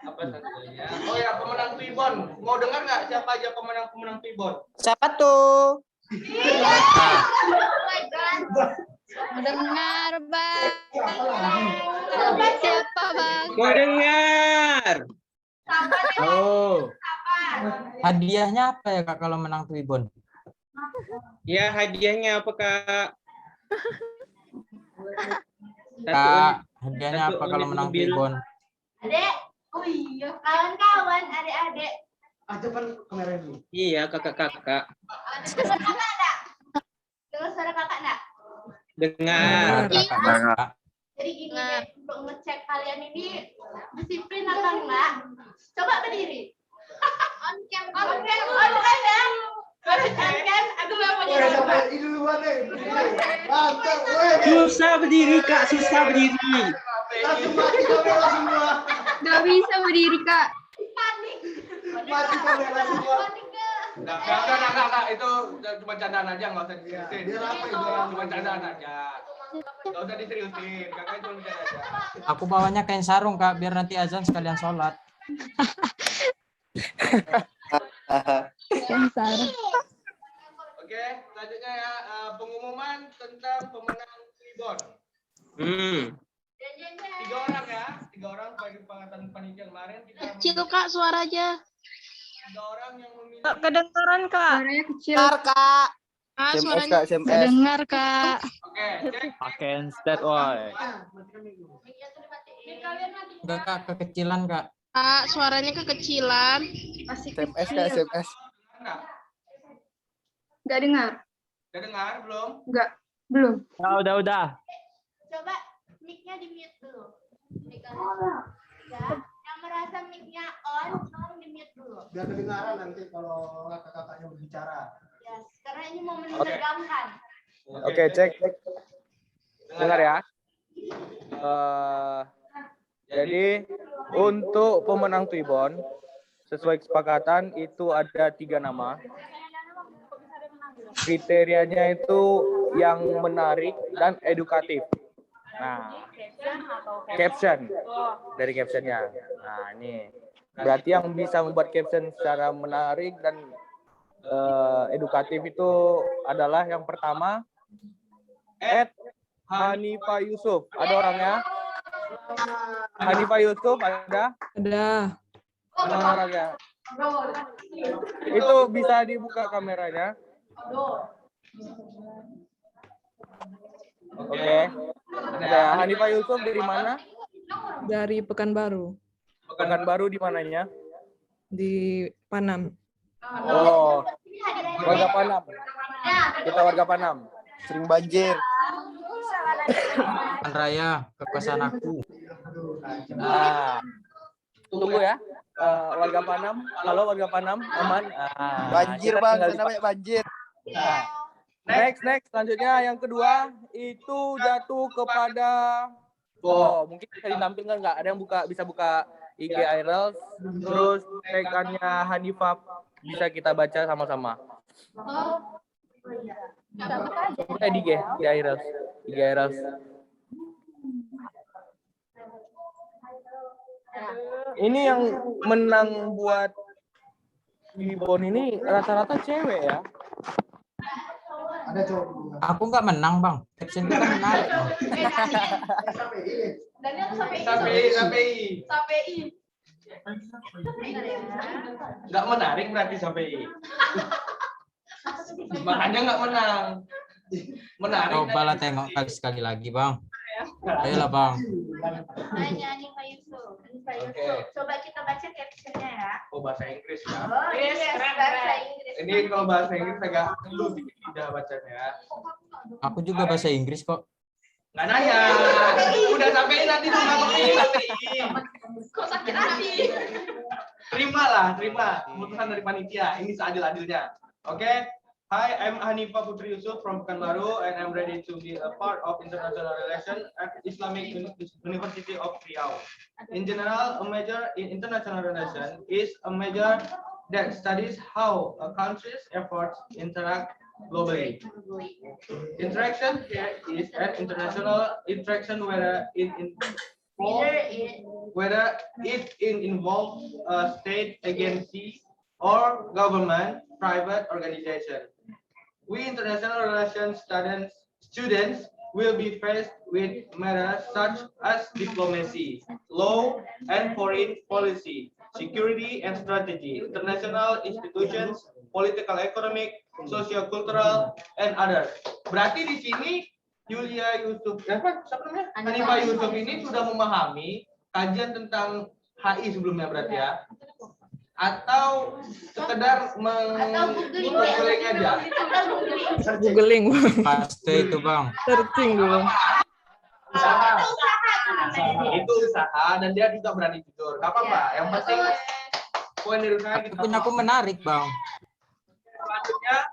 Apa satunya? Oh ya, pemenang Tribon. Mau dengar nggak siapa aja pemenang Tribon? Siapa tuh? Mendengar, Bang. Siapa, Bang? Mau dengar. Oh. Hadiahnya apa ya, Kak, kalau menang Tribon? Ya, hadiahnya apa, Kak? Kak, hadiahnya apa kalau menang Tribon? Adek, oh iya, kawan-kawan, adik-adik. Depan kamera dulu. Iya, kakak-kakak. Dengar kakak enggak? Dengar suara kakak enggak? Dengar. Kakak. Jadi gini deh, untuk ngecek kalian ini disiplin apa enggak? Coba berdiri. On cam ya. On cam, aku nggak mau jadi. Ini duluan deh. Susah berdiri, Kak. Susah berdiri. Langsung mati kamera semua. Nggak bisa berdiri, Kak. Panik. Mati kamera semua. Enggak, itu cuma candaan aja, nggak usah diseriusin. Cuma candaan aja. Nggak usah diseriusin, kakak cuma bercanda aja. Aku bawanya kain sarung, Kak, biar nanti azan sekalian sholat. Kain sarung. Oke, selanjutnya ya pengumuman tentang pemenang Tribon. 3 orang ya, 3 orang bagi pengangkatan panitia kemarin kita Kecil, Kak, suaranya. 3 orang yang memilih. Kedengaran, Kak. Suaranya kecil. Kak. SMS, Kak, SMS. Dengar, Kak. Oke, cek. Pakai instead, woi. Enggak, Kak, kekecilan, Kak. Kak, suaranya kekecilan. SMS, Kak, SMS. Nggak dengar. Udah dengar belum? Nggak. Belum. Udah. Coba mic-nya di mute dulu. Ya, yang merasa mic-nya on, tolong di mute dulu. Biar kedengaran nanti kalau kakak-kakaknya berbicara. Yes, karena ini mau menegangkan. Oke, cek. Dengar ya. Jadi untuk pemenang Tribon sesuai kesepakatan itu ada 3 nama. Kriterianya itu yang menarik dan edukatif. Nah, caption dari captionnya. Nah, ini berarti yang bisa membuat caption secara menarik dan edukatif itu adalah yang pertama @Hanifah Yusuf. Ada orangnya? Hanifah Yusuf ada? Ada. Ada orangnya. Itu bisa dibuka kameranya. Oke. Ada Hanifah Yusuf dari mana? Dari Pekanbaru. Pekanbaru di mananya? Di Panam. Oh, warga Panam. Kita warga Panam. Sering banjir. Raya ke kosan aku. Nah, tunggu ya. Warga Panam. Halo warga Panam, aman? Banjir, Bang. Sana banyak banjir. Nah, next. Selanjutnya yang kedua itu jatuh kepada mungkin bisa ditampilkan nggak? Ada yang bisa buka IG Airels, terus tag-nya Hanifah bisa kita baca sama-sama. Buka di IG Airels. Ini yang menang buat Ibon ini rata-rata cewek ya. Ada cowok. Aku nggak menang, Bang. Caption kita menarik, Bang. Daniel KPI. Nggak menarik berarti KPI. Makanya nggak menang. Menarik. Cobalah tengok sekali lagi, Bang. Ayolah, Bang. Nanya nih Pak Yusuf. Oke. Coba kita baca captionnya ya. Oh, bahasa Inggris ya. Oh, yes, bahasa Inggris. Ini kalau bahasa Inggris agak dulu dikit lidah bacanya. Aku juga bahasa Inggris kok. Nggak nanya. Udah sampai nanti tuh KPI. Kok sakit hati? Terima keputusan dari panitia. Ini seadil-adilnya. Oke. Hi, I'm Hanifah Putri Yusuf from Pekanbaru and I'm ready to be a part of international relations at Islamic University of Riau. In general, a major in international relations is a major that studies how a country's efforts interact globally. Interaction here is an international interaction whether it involves a state agency or government, private organization. We international relations students will be faced with matters such as diplomacy, law and foreign policy, security and strategy, international institutions, political, economic, socio-cultural, and others. Berarti di sini Yulia Yusuf, siapa namanya? Hanifah Yusuf ini sudah memahami kajian tentang HI sebelumnya berarti ya? Atau sekedar googling aja? Googling, Bang. Pasti itu, Bang. Searching dulu. Itu usaha dan dia juga berani jujur. Gak apa-apa. Yang penting poin dari saya gitu. Punya aku menarik, Bang. Selanjutnya.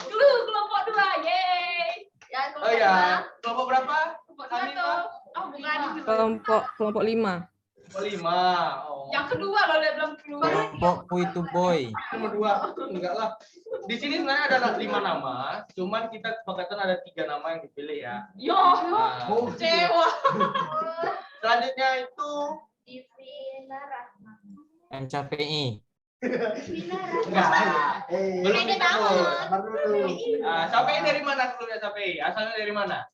Kelompok 2, yeay. Oh ya, kelompok berapa? Kelompok 5. Kelompok 5. Oh. Yang kedua loh, dia bilang keluar. Kelompokku itu boy. Nomor 2. Enggak lah. Di sini sebenarnya ada 5 nama, cuman kita kesepakatan ada 3 nama yang dipilih ya. Yo, kecewa. Selanjutnya itu Divina Rahma. MCPI. Enggak. Belum disebut. Sampai dari mana sebelumnya sampai? Asalnya dari mana?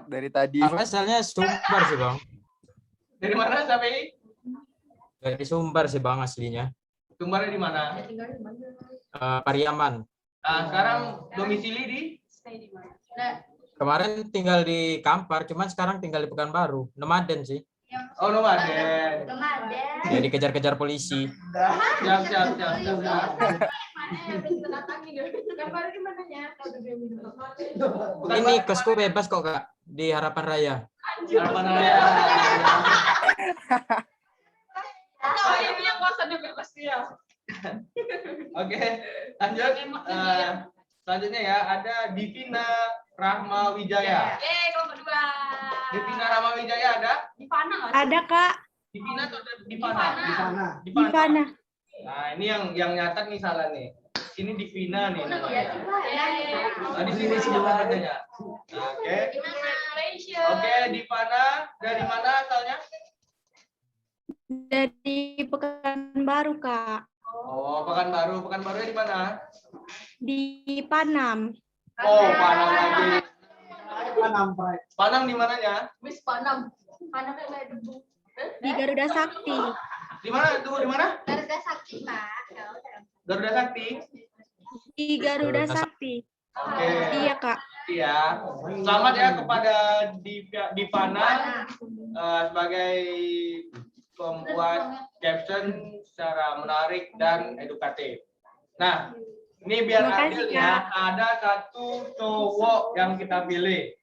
Dari tadi. Asalnya Sumbar sih, Bang. Dari mana sampai? Dari Sumbar sih, Bang, aslinya. Sumbarnya di mana? Pariaman. Nah, sekarang domisili di? Kemarin tinggal di Kampar, cuman sekarang tinggal di Pekanbaru. Nomaden sih. Oh, nomaden. Ya dikejar-kejar polisi. Siap. Ini kosku bebas kok, Kak, di Harapan Raya. Harapan Raya. Ini yang kuasanya bebas dia. Oke, lanjut. Selanjutnya ya, ada Divina Rahma Wijaya. Kelompok 2. Divina Rahma Wijaya ada? Divana nggak? Ada, Kak. Divina atau Divana? Divana. Nah, ini yang nyatat nih salah nih. Ini Divina nih. Di sini sebelah adanya. Oke. Oke, Divana dari mana asalnya? Dari Pekanbaru, Kak. Oh, Pekanbaru. Pekanbarunya di mana? Di Panam. Oh, Panam lagi. Panam di mananya? Miss Panam. Panamnya kayak debu. Di Garuda Sakti. Di mana itu? Di mana? Garuda Sakti, Pak. Garuda Sakti. Di Garuda Sakti. Oke. Iya, Kak. Iya. Selamat ya kepada Divana sebagai pembuat caption secara menarik dan edukatif. Nah, ini biar adil ya, ada satu cowok yang kita pilih.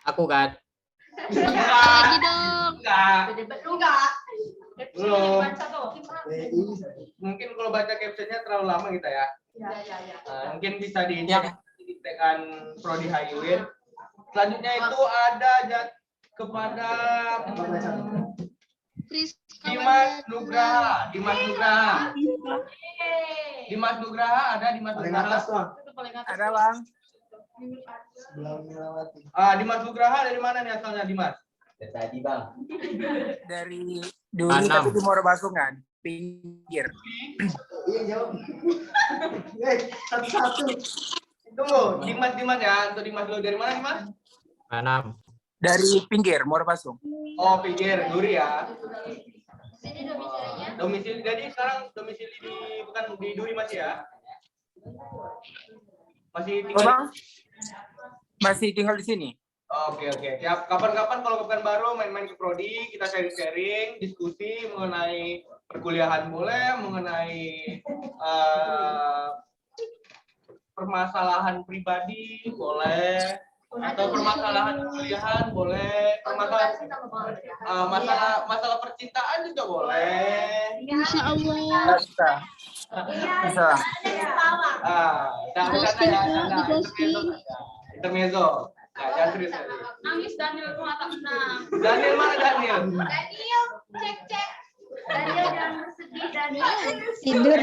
Aku, kan? Enggak. Belum. Mungkin kalau baca captionnya terlalu lama kita ya. Mungkin bisa ditekan Prodi Hayuin. Selanjutnya itu ada kepada Dimas Nugraha. Dimas Nugraha ada Dimas Nugraha? Ada, Bang. Dimas Nugraha dari mana nih asalnya, Dimas? Dari tadi bang. Dari Duri tapi di Muara Basungan, pinggir. Iya jawab. Satu-satu. Tunggu, Dimas ya. Untuk Dimas dulu dari mana Dimas? Panam. Dari pinggir Muara Basung. Oh pinggir, Duri ya. Domisili jadi sekarang domisili bukan di Duri masih ya? Masih tinggal. Bang? Masih tinggal di sini. Oke. Siap. Kapan-kapan kalau Pekanbaru main-main ke Prodi, kita sharing-sharing, diskusi mengenai perkuliahan boleh, mengenai permasalahan pribadi boleh, atau permasalahan perkuliahan boleh, masalah percintaan juga boleh. Insya Allah. Bisa. Intermezzo. Jangan serius. Nangis Daniel tuh tak menang. Daniel mana Daniel? Daniel, cek. Daniel jangan bersedih, Daniel. Tidur.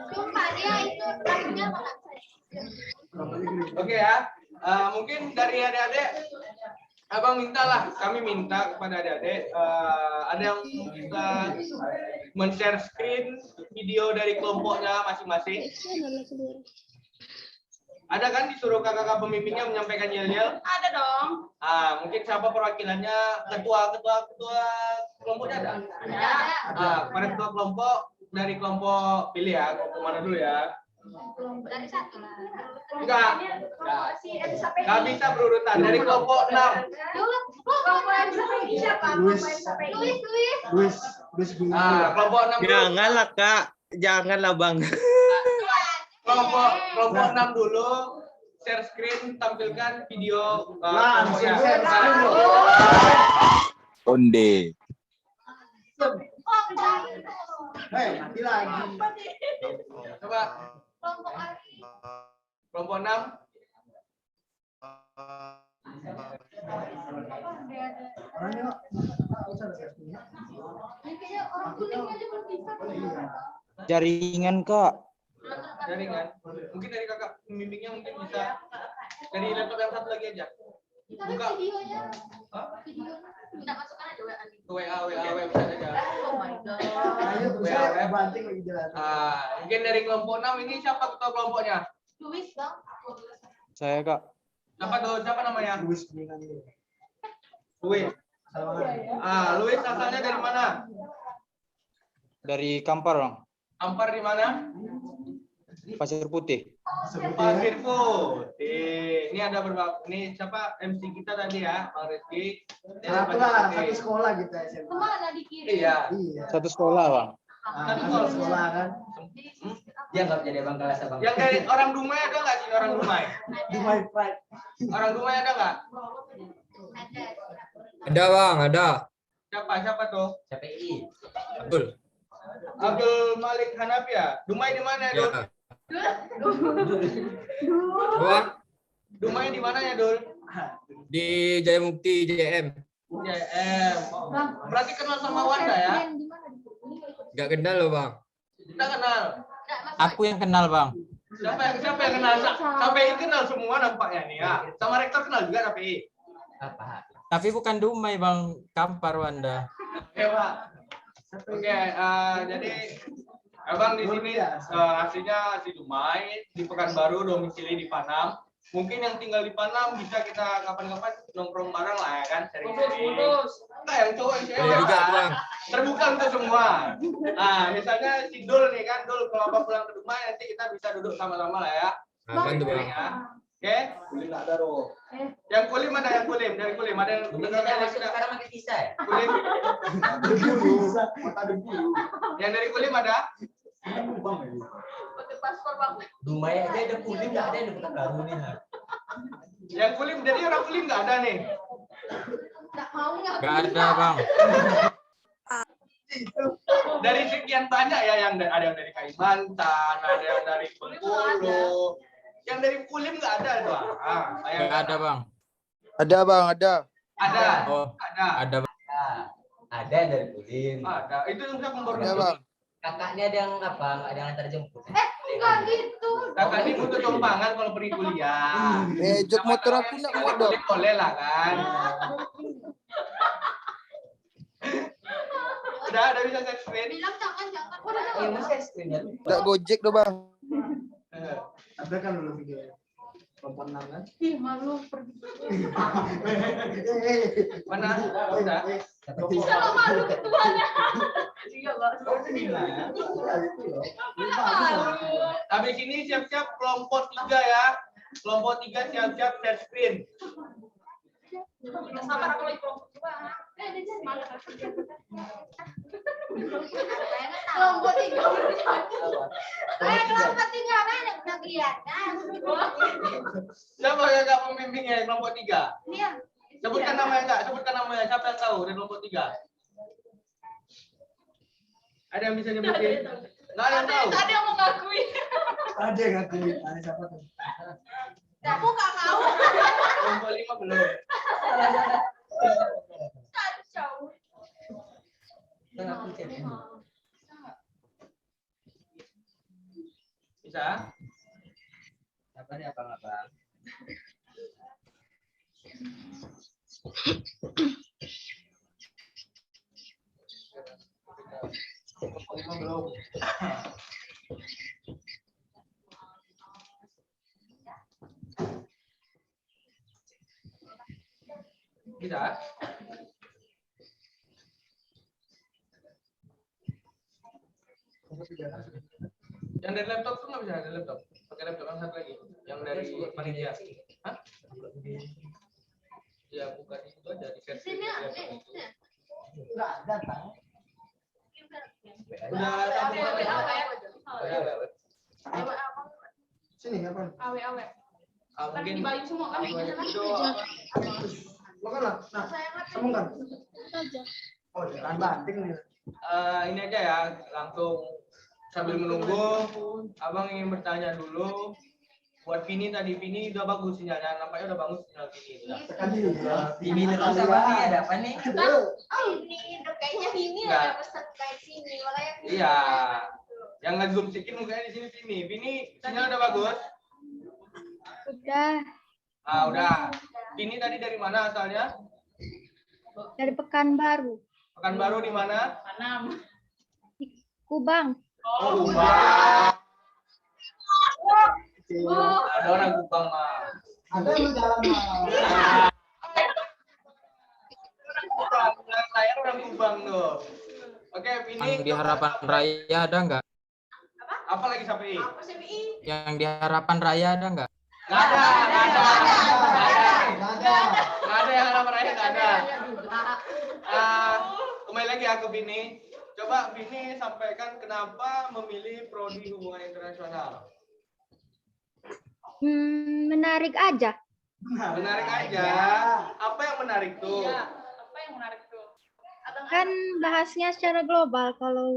Sumpah dia itu lagunya banget. Oke ya. Mungkin dari adik-adik Abang kami minta kepada adik-adik ada yang bisa men-share screen video dari kelompoknya masing-masing. Ada kan disuruh kakak-kakak pembimbingnya menyampaikan yel-yel? Ada dong. Mungkin siapa perwakilannya? Ketua kelompoknya ada? Ada. Para ketua kelompok dari kelompok pilih ya, kelompok mana dulu ya? Dari satu lah. Enggak bisa berurutan. Dari kelompok 6. Kelompok MSPI siapa? Luis. Kelompok 6 dulu. Janganlah Kak, janganlah Bang. Kelompok 6 dulu. Share screen, tampilkan video kelompoknya. Onde. Mati lagi. Coba. Kelompok 6. Jaringan Kak. Jaringan. Mungkin dari kakak pembimbingnya mungkin bisa dari laptop yang satu lagi aja. Buka. Videonya. Tidak masukkan aja WA. WA bisa aja. Oh my god. Ayo, saya banting lagi jalan. Mungkin dari kelompok 6 ini siapa ketua kelompoknya? Luis bang. Saya Kak. Siapa namanya? Luis. Luis asalnya dari mana? Dari Kampar Bang. Kampar di mana? Pasir Putih. Pasir Putih. Ini ada beberapa. Ini siapa MC kita tadi ya, Bang Rizky. Satu sekolah kita SMP. Kemana di kiri? Iya. Satu sekolah Bang. Satu sekolah kan. Dia nggak jadi abang kelas abang. Yang dari orang Dumai ada nggak sih orang Dumai? Dumai Pride. Orang Dumai ada nggak? Ada Bang, ada. Siapa tuh? CPI. Abdul Malik Hanafi ya. Dumai di mana ya, Dul? Dumai di mana ya, Dul? Di Jayamukti JM. JM. Berarti kenal sama Wanda ya? Gak kenal loh Bang. Kita kenal. Aku yang kenal Bang. Siapa yang kenal? KPI kenal semua nampaknya nih ya. Sama rektor kenal juga KPI. Tapi bukan Dumai Bang, Kampar Wanda. Oke Pak. Oke, jadi abang di sini aslinya asli Dumai, di Pekanbaru, domisili di Panam. Mungkin yang tinggal di Panam bisa kita kapan-kapan nongkrong bareng lah ya kan, sering-sering. Nah, yang cowok yang cewek kan terbuka untuk semua. Misalnya si Dul nih kan, Dul kalau abang pulang ke Dumai nanti kita bisa duduk sama-sama lah ya. Bantu Bang. Oke, kulim ada dong. Yang kulim ada dari kulim ada yang Sekarang pakai visa ya? kulim. Yang dari kulim ada? Pakai paspor bang. Dumai aja ada kulim, nggak ada yang di Pekanbaru nih. Yang kulim, jadi orang kulim nggak ada nih? Nggak mau nggak? Gak ada Bang. Dari sekian banyak ya yang ada yang dari Kalimantan, ada yang dari Bengkulu, yang dari kulim nggak ada tuh. Gak ada Bang. Ada Bang, ada. Ada. Oh, ada Bang. Ada yang dari kulim. Ada. Itu bisa membaru. Kakaknya ada yang apa? Nggak ada yang antar jemput. Enggak gitu. Kakak ini butuh tumpangan kalau pergi kuliah. Jok motor aku nak muat dong. Boleh lah kan. Udah bisa share screen. Bilang jangan. Iya, masih screen ya. Tak Gojek tuh bang. Ada kan dulu video. Kelompok 6 kan? Ih, malu pergi. Mana? Udah. Kalau malu ketuanya. Iya, Mbak. Habis ini siap-siap kelompok 3 ya. Kelompok 3 siap-siap share screen. Sabar aku lagi kelompok 2. Kelompok 3. Kelompok 3 mana udah kelihatan. Siapa yang nggak pembimbingnya kelompok 3? Iya. Sebutkan namanya enggak? Sebutkan namanya. Siapa yang tahu dari kelompok 3? Ada yang bisa nyebutin? Nggak ada yang tahu. Ada yang mengakui. Ada yang ngakui. Ada siapa tuh? Aku nggak tahu. Kelompok 5 belum. Kacau. Bisa? Apa nih abang-abang? Belum. Bisa? Yang dari laptop tuh nggak bisa dari laptop. Pakai laptop yang satu lagi. Yang dari panitia. Hah? Ya bukan itu aja di share. Sini, Nggak ada tahu. Udah Sini apa? Awe. mungkin Bayu semua kan. Makan lah. Nah, kamu kan? Oh, jangan banting nih. Ini aja ya, langsung sambil menunggu, abang ingin bertanya dulu. Buat Vini tadi, Vini udah bagus sinyalnya, nampaknya udah bagus sinyal Vini. Vini terus apa nih? Ada apa nih? Oh, ini kayaknya Vini ada pesan kayak sini. Makanya Iya, yang nge-zoom sedikit mukanya di sini Vini. Vini sinyal udah bagus? Udah. Udah. Vini tadi dari mana asalnya? Dari Pekanbaru. Pekanbaru di mana? Kubang. Oh, Kubang. Ada orang Kubang mah. Ada yang jalan Saya orang Kubang tuh. Oke, Vini. Yang di Harapan Raya ada nggak? Apa lagi Sapi? Yang di Harapan Raya ada nggak? Nggak ada yang harapan raya, nggak ada. Kembali lagi aku Vini. Coba Vini sampaikan kenapa memilih prodi hubungan internasional. Menarik aja. Menarik aja. Apa yang menarik tuh? apa yang menarik tuh? Kan bahasnya secara global kalau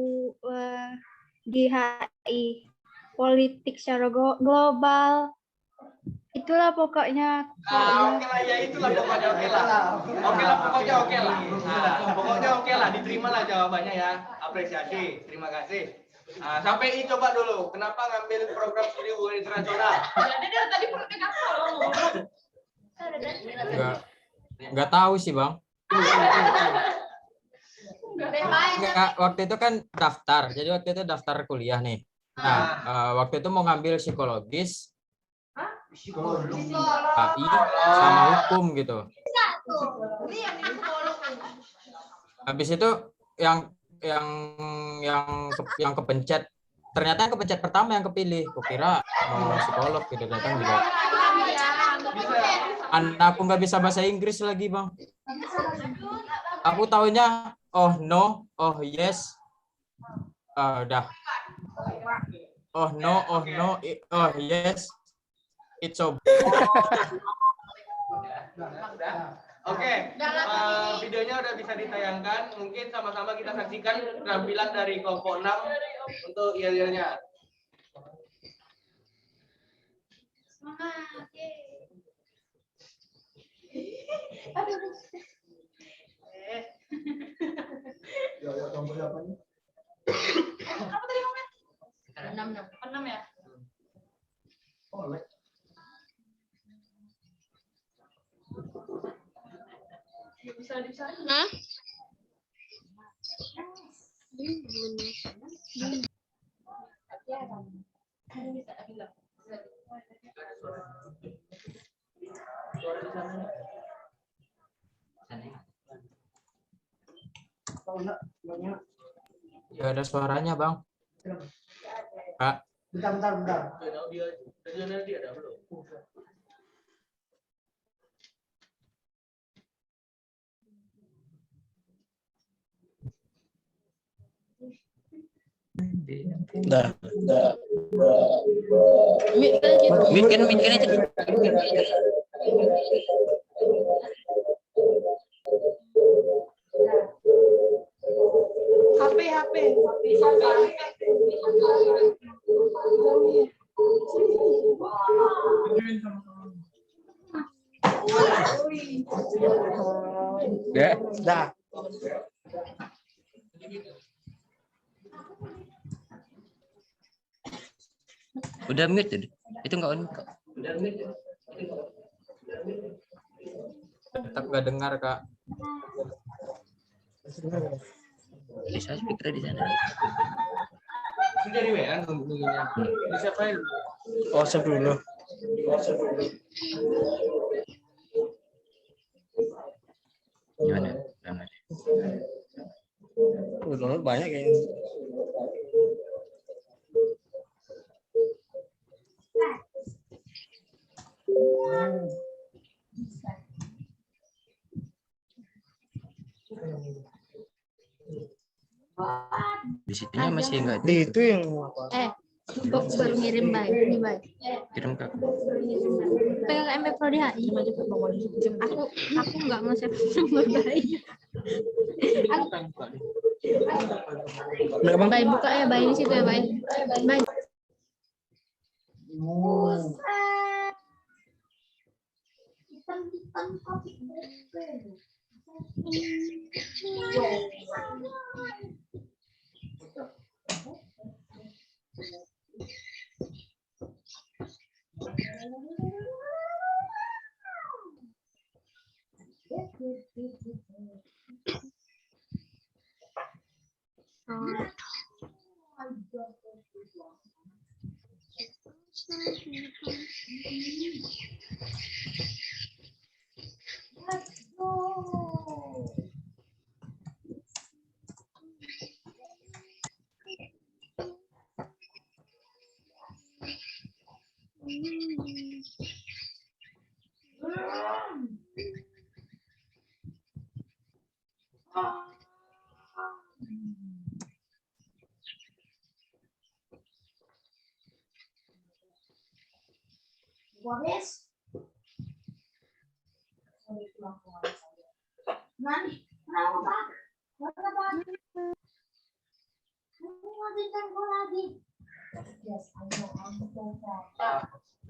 di HI. Politik secara global. Itulah pokoknya. Oke lah, ya itulah pokoknya oke lah. Pokoknya oke lah. Pokoknya oke lah, diterima lah jawabannya ya. Apresiasi, terima kasih. Sampai I coba dulu, kenapa ngambil program studi hubungan internasional? Jadi dari tadi perutnya kasar. Nggak tahu sih bang. Nggak, waktu itu kan daftar. Jadi waktu itu daftar kuliah nih. Nah, waktu itu mau ngambil psikologis, HI, sama hukum gitu. Habis itu yang kepencet, ternyata yang kepencet pertama yang kepilih. Kukira mau psikolog gitu, datang juga. Anakku nggak bisa bahasa Inggris lagi bang. Aku taunya oh no, oh yes, udah. Oh no, oh yes. It's so. Oke, videonya udah bisa ditayangkan. Mungkin sama-sama kita saksikan penampilan dari kelompok 6 untuk yel-yelnya. Semangat. Ya, tombol apa nih? Apa tadi ngomongnya? 6 ya? Oleh. Bisa. Ya ada suaranya, Bang. Kak. Bentar. Dia ada belum? Dah. Mikir aja. HP. Ya, dah. Udah mute tadi. Itu enggak on kok. Tetap nggak dengar, Kak. Bisa speaker di sana. Sudah di WA nunggunya. Bisa file. WhatsApp dulu. Gimana? Download banyak kayaknya. Di situnya masih enggak. Di itu yang Kok baru ngirim baik, ini baik. Kirim ke PKKMB Prodi HI. Aku nggak mau save nomor baik. Baik buka ya, baik di situ ya, baik. Baik. Boris. Nani, kenapa? Kenapa? Kamu ngajikan gue lagi. Yes, I know.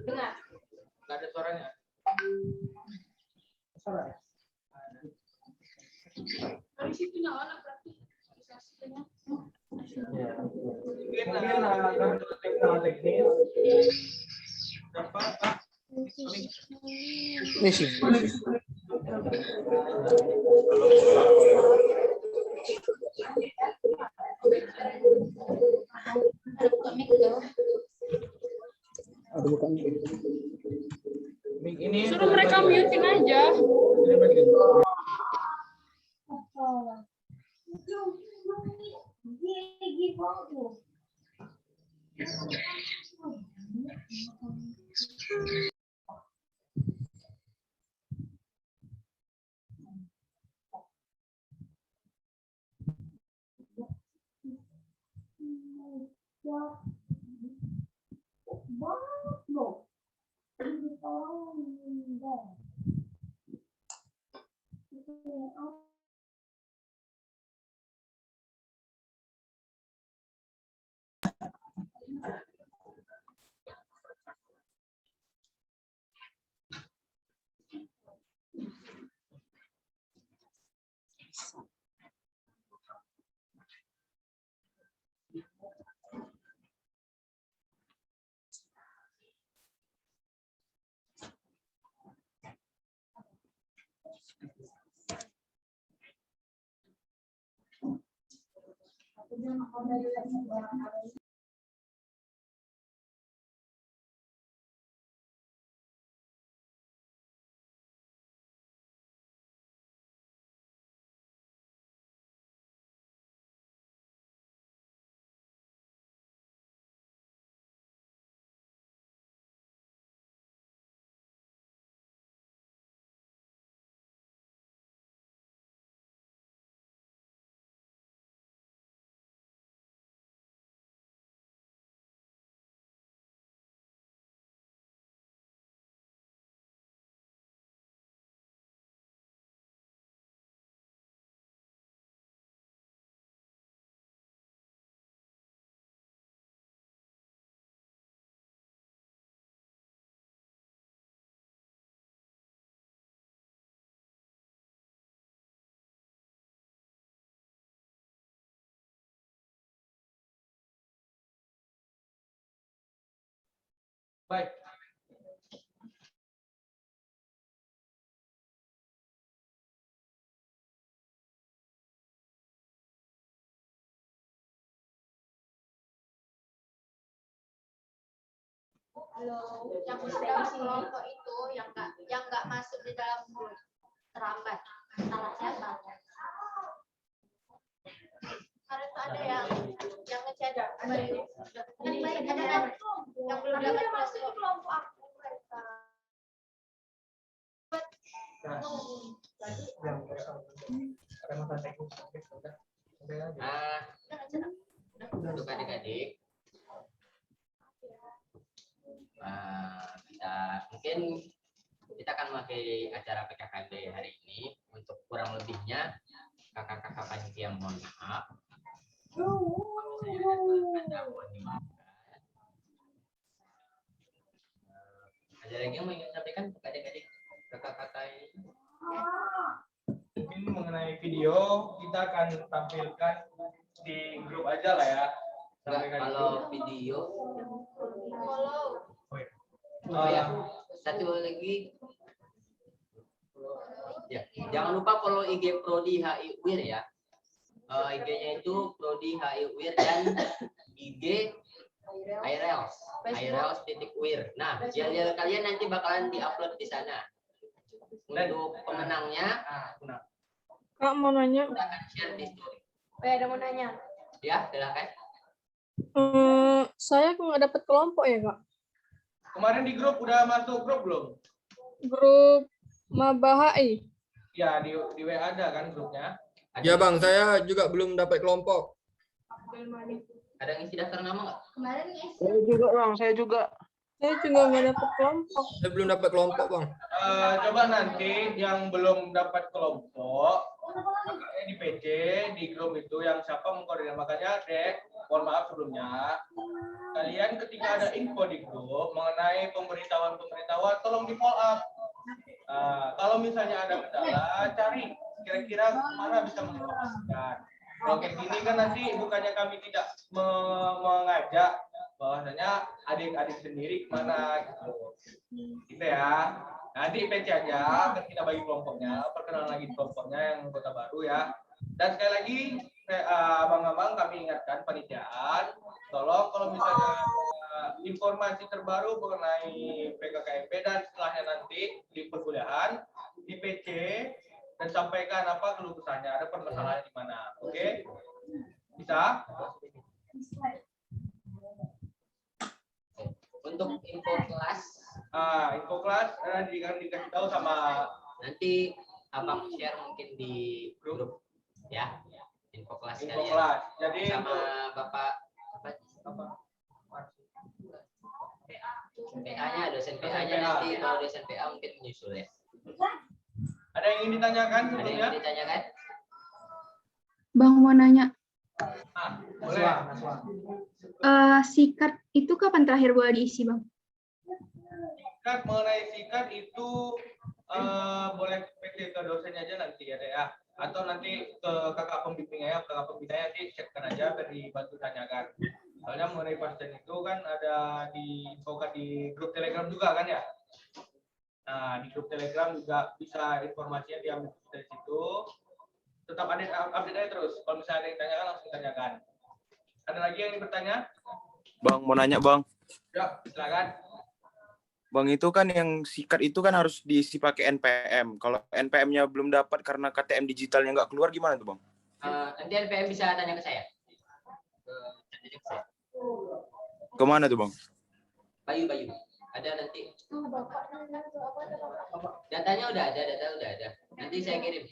Dengar. Nggak ada suaranya. Suara. Dari situ nyala berarti. Ini sih. Ada bukan. Suruh mereka mute-in aja. Baik. Yang sudah kelompok itu yang nggak masuk di dalam grup terlambat. Salah siapa? Kemarin tuh ada yang ngechat baru. Ada yang belum dapat masuk di kelompok aku. Untuk adik-adik, mungkin kita akan memakai acara PKKMB hari ini. Untuk kurang lebihnya kakak-kakak panitia mohon maaf. Ada lagi yang mau ingin sampaikan untuk adik-adik kakak-kakak ini? Mungkin mengenai video kita akan tampilkan di grup aja lah ya. Kalau video, satu lagi, ya jangan lupa follow IG Prodi HI UIR ya. IG-nya itu Prodi HI UIR dan IG IRELS.UIR. Nah, yel-yel kalian nanti bakalan diupload di sana. Untuk pemenangnya, Kak mau nanya. kita akan share di story. Ada mau nanya. Ya, silakan. Saya kok nggak dapat kelompok ya, Kak? Kemarin di grup udah masuk grup belum? Grup Maba HI. Ya, di WA ada kan grupnya? Ya Bang, saya juga belum dapat kelompok. Ada yang isi daftar nama nggak? Kemarin ngisi. Saya juga Bang, saya juga. Saya juga nggak dapat kelompok. Saya belum dapat kelompok Bang. Coba nanti yang belum dapat kelompok, makanya di PC, di grup itu yang siapa mengkoordinir. Makanya Dek, mohon maaf sebelumnya, kalian ketika ada info di grup mengenai pemberitahuan, tolong di follow up. Kalau misalnya ada kendala, cari kira-kira mana bisa menginformasikan. Kalau kayak gini kan nanti bukannya kami tidak mengajak, bahwasanya adik-adik sendiri kemana gitu. Gitu ya. Nanti PC aja, kita bagi kelompoknya, perkenalan lagi kelompoknya yang anggota baru ya. Dan sekali lagi, abang-abang kami ingatkan panitiaan, tolong kalau misalnya informasi terbaru mengenai PKKMB dan setelahnya nanti di perkuliahan, di PC, dan sampaikan apa keluh kesahnya, ada permasalahan di mana. Oke? Bisa? Untuk info kelas, info kelas dikasih tahu sama nanti abang share mungkin di grup ya, info kelas info kalian. kelas. Jadi sama bapak PA-nya, dosen PA-nya nanti kalau dosen PA mungkin menyusul ya. Ada yang ingin ditanyakan? Ada yang ingin ditanyakan? Bang mau nanya. Boleh. Sikat itu kapan terakhir boleh diisi, Bang? Sikat, mengenai sikat itu boleh PT ke dosennya aja nanti ya, Dek, ya. Atau nanti ke kakak pembimbingnya, nanti cekkan aja biar dibantu tanyakan. Soalnya mengenai pasien itu kan ada diinfokan di grup Telegram juga kan ya. Nah, di grup Telegram juga bisa informasinya diambil dari situ. Tetap update aja terus. Kalau misalnya ada yang tanyakan langsung tanyakan. Ada lagi yang ingin bertanya? Bang, mau nanya Bang. Ya, silakan. Bang, itu kan yang sikat itu kan harus diisi pakai NPM. Kalau NPM-nya belum dapat karena KTM digitalnya nggak keluar, gimana tuh Bang? Nanti NPM bisa tanya ke saya. Kemana tuh Bang? Bayu. Ada nanti. Datanya udah ada. Nanti saya kirim.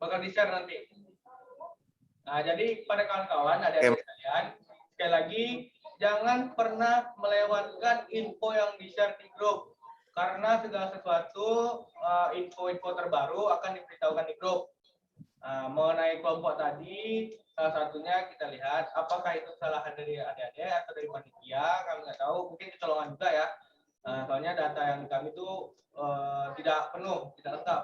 Bakal di-share nanti. Nah, jadi pada kawan-kawan ada sekalian, sekali lagi jangan pernah melewatkan info yang di-share di grup. Karena segala sesuatu info-info terbaru akan diberitahukan di grup. Mengenai kelompok tadi, salah satunya kita lihat apakah itu kesalahan dari adik-adik atau dari panitia, kami nggak tahu, mungkin kecolongan juga ya. Soalnya data yang kami itu tidak penuh, tidak lengkap.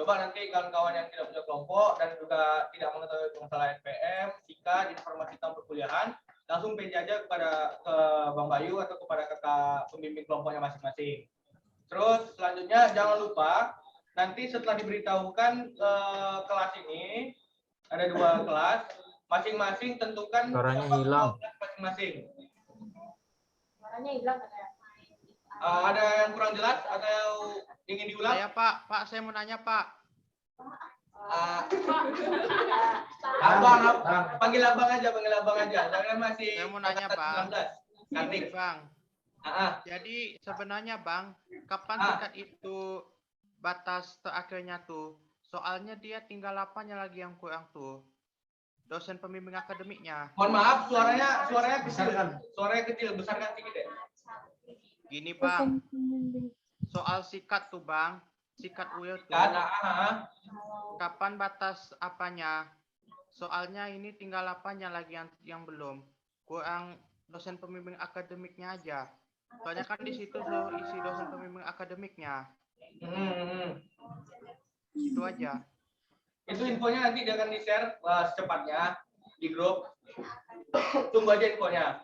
Coba nanti kawan-kawan yang tidak punya kelompok dan juga tidak mengetahui masalah NPM, sikat, informasi tentang perkuliahan, langsung PJ aja kepada Bang Bayu atau kepada kakak pembimbing kelompoknya masing-masing. Terus selanjutnya jangan lupa nanti setelah diberitahukan kelas ini ada 2 kelas, masing-masing tentukan Suaranya hilang. Masing-masing. Suaranya hilang katanya. Ada yang kurang jelas atau ingin diulang? Saya Pak, saya mau nanya Pak. Abang, panggil abang aja. Saya masih. Saya mau nanya Bang. Kanting Bang. Jadi sebenarnya Bang, kapan sikat itu batas terakhirnya tuh? Soalnya dia tinggal apanya lagi yang kurang tuh? Dosen pembimbing akademiknya. Mohon maaf, suaranya kecil. Suaranya kecil, besarkan sedikit deh. Gini Bang, soal sikat tuh Bang, sikat UIL tuh. Kapan batas apanya? Soalnya ini tinggal apanya lagi yang belum. Kurang dosen pembimbing akademiknya aja. Soalnya kan di situ tuh isi dosen pembimbing akademiknya. Itu aja. Itu infonya nanti dia akan di-share secepatnya di grup. Tunggu aja infonya.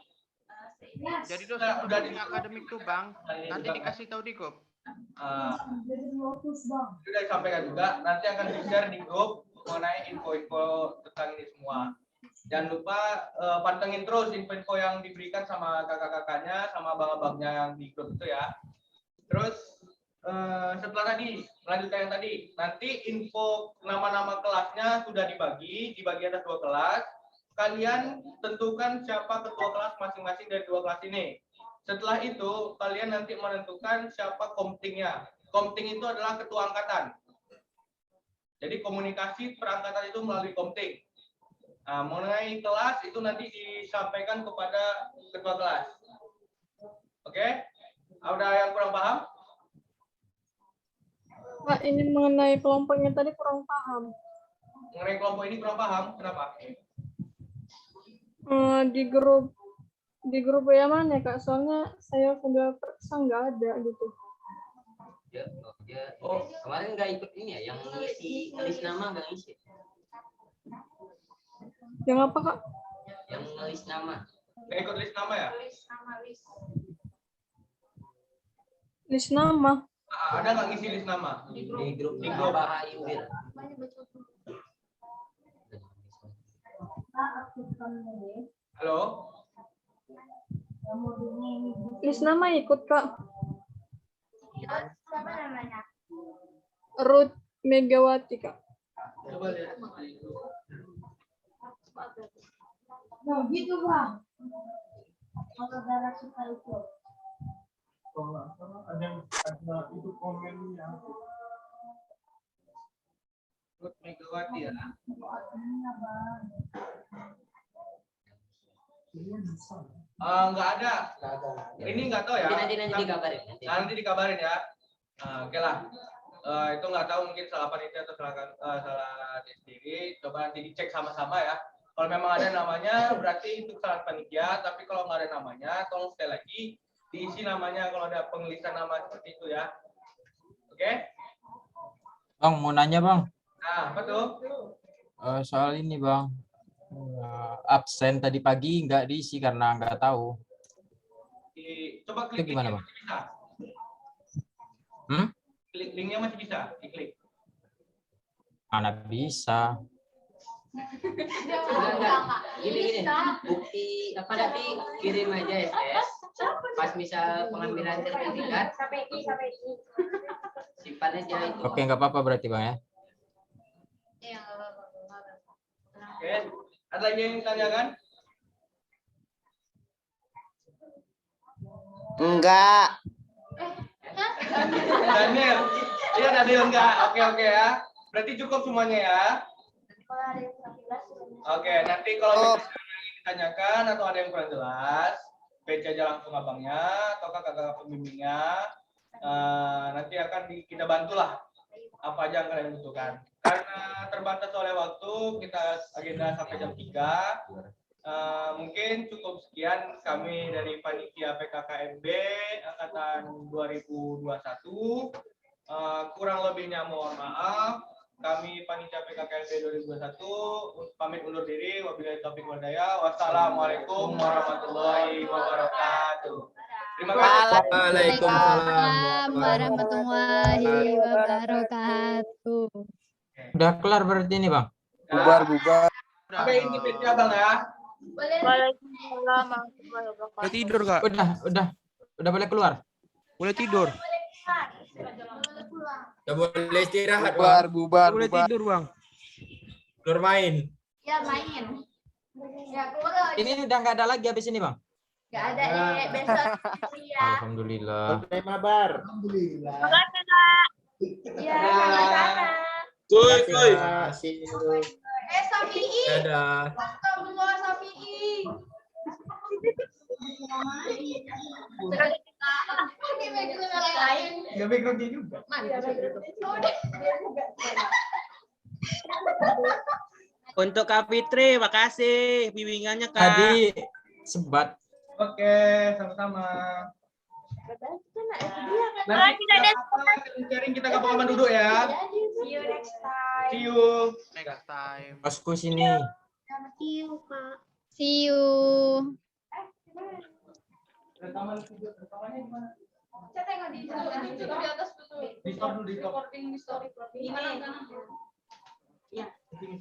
Jadi dosen pembimbing akademik tuh Bang, nanti dikasih tahu di grup. Sudah disampaikan juga, nanti akan di-share di grup mengenai info-info tentang ini semua. Jangan lupa pantengin terus info-info yang diberikan sama kakak-kakaknya, sama abang-abangnya yang di grup itu ya. Terus setelah tadi, melanjutkan yang tadi, nanti info nama-nama kelasnya sudah dibagi ada 2 kelas. Kalian tentukan siapa ketua kelas masing-masing dari 2 kelas ini. Setelah itu, kalian nanti menentukan siapa komtingnya. Komting itu adalah ketua angkatan. Jadi komunikasi perangkatan itu melalui komting. Nah, mengenai kelas itu nanti disampaikan kepada ketua kelas. Oke? Ada yang kurang paham? Pak, ini mengenai kelompoknya tadi kurang paham. Mengenai kelompok ini kurang paham, kenapa? Di grup ya mana Kak? Soalnya saya sudah periksa nggak ada gitu. Kemarin nggak ikut ini ya, yang ngisi list nama nggak ngisi. Yang apa Kak? Yang list nama. Nggak ikut list nama ya? List nama. Ada nggak ngisi list nama? Di grup. Halo? List nama ikut Kak. Siapa namanya? Ruth Megawati Kak. Coba lihat. Nah, gitu Bang. Kalau darah suka itu. Ada itu komennya. Ruth Megawati ya. Nggak ada. Ini nggak tahu ya. Nanti dikabarin. Nanti dikabarin ya. Oke lah. Itu nggak tahu mungkin salah panitia atau salah dia sendiri. Coba nanti dicek sama-sama ya. Kalau memang ada namanya berarti itu kesalahan panitia. Tapi kalau nggak ada namanya, tolong sekali lagi diisi namanya kalau ada pengelistan nama seperti itu ya. Oke? Bang, mau nanya Bang. Nah, apa tuh? Soal ini Bang. Absen tadi pagi nggak diisi karena nggak tahu. Coba Itu klik gimana linknya Bang? masih bisa. Klik linknya masih bisa, diklik. Mana bisa. Gini, bukti apa nanti kirim aja SS. Pas misal pengambilan sertifikat, simpan aja itu. Oke, nggak apa-apa berarti Bang ya. Oke, ada lagi yang ditanyakan? Enggak. Daniel, iya Daniel enggak. Oke ya. Berarti cukup semuanya ya. Oke, nanti kalau ditanyakan atau ada yang kurang jelas, PC aja langsung abangnya atau kakak pembimbingnya. Nanti akan kita bantulah apa aja yang kalian butuhkan. Karena terbatas oleh waktu, kita agenda sampai jam 3. Mungkin cukup sekian kami dari Panitia PKKMB Angkatan 2021. Kurang lebihnya mohon maaf. Kami Panitia PKKMB 2021 pamit undur diri. Wabillahi taufiq wal hidayah. Wassalamualaikum warahmatullahi wabarakatuh. Terima kasih. Waalaikumsalam warahmatullahi wabarakatuh. Udah kelar berarti ini Bang? Bubar. Sampai intipnya Bang ya. Waalaikumsalam warahmatullahi wabarakatuh. Boleh tidur Kak? Udah boleh keluar? Boleh tidur. Udah boleh istirahat Bubar. Boleh tidur Bang. Keluar main. Ya main. Ya keluar. Ini udah nggak ada lagi habis ini Bang? Nggak ada besok ya. Alhamdulillah. Mabar. Alhamdulillah. Makasih Kak. Ya sama-sama. Kuy. Safi'i. Dadah. Astagfirullah Safi'i. Ya background dia juga. Untuk Kak Fitri, makasih bimbingannya Kak. Tadi sebat. Oke, sama-sama. Nanti sharing kita ke pengalaman duduk ya. See you next time. See you next time. Bosku sini. See you Kak. See you. Rekamannya gimana? Saya tengok di atas dulu. Di stop dulu, di stop. Recording di story. Gimana? Sing.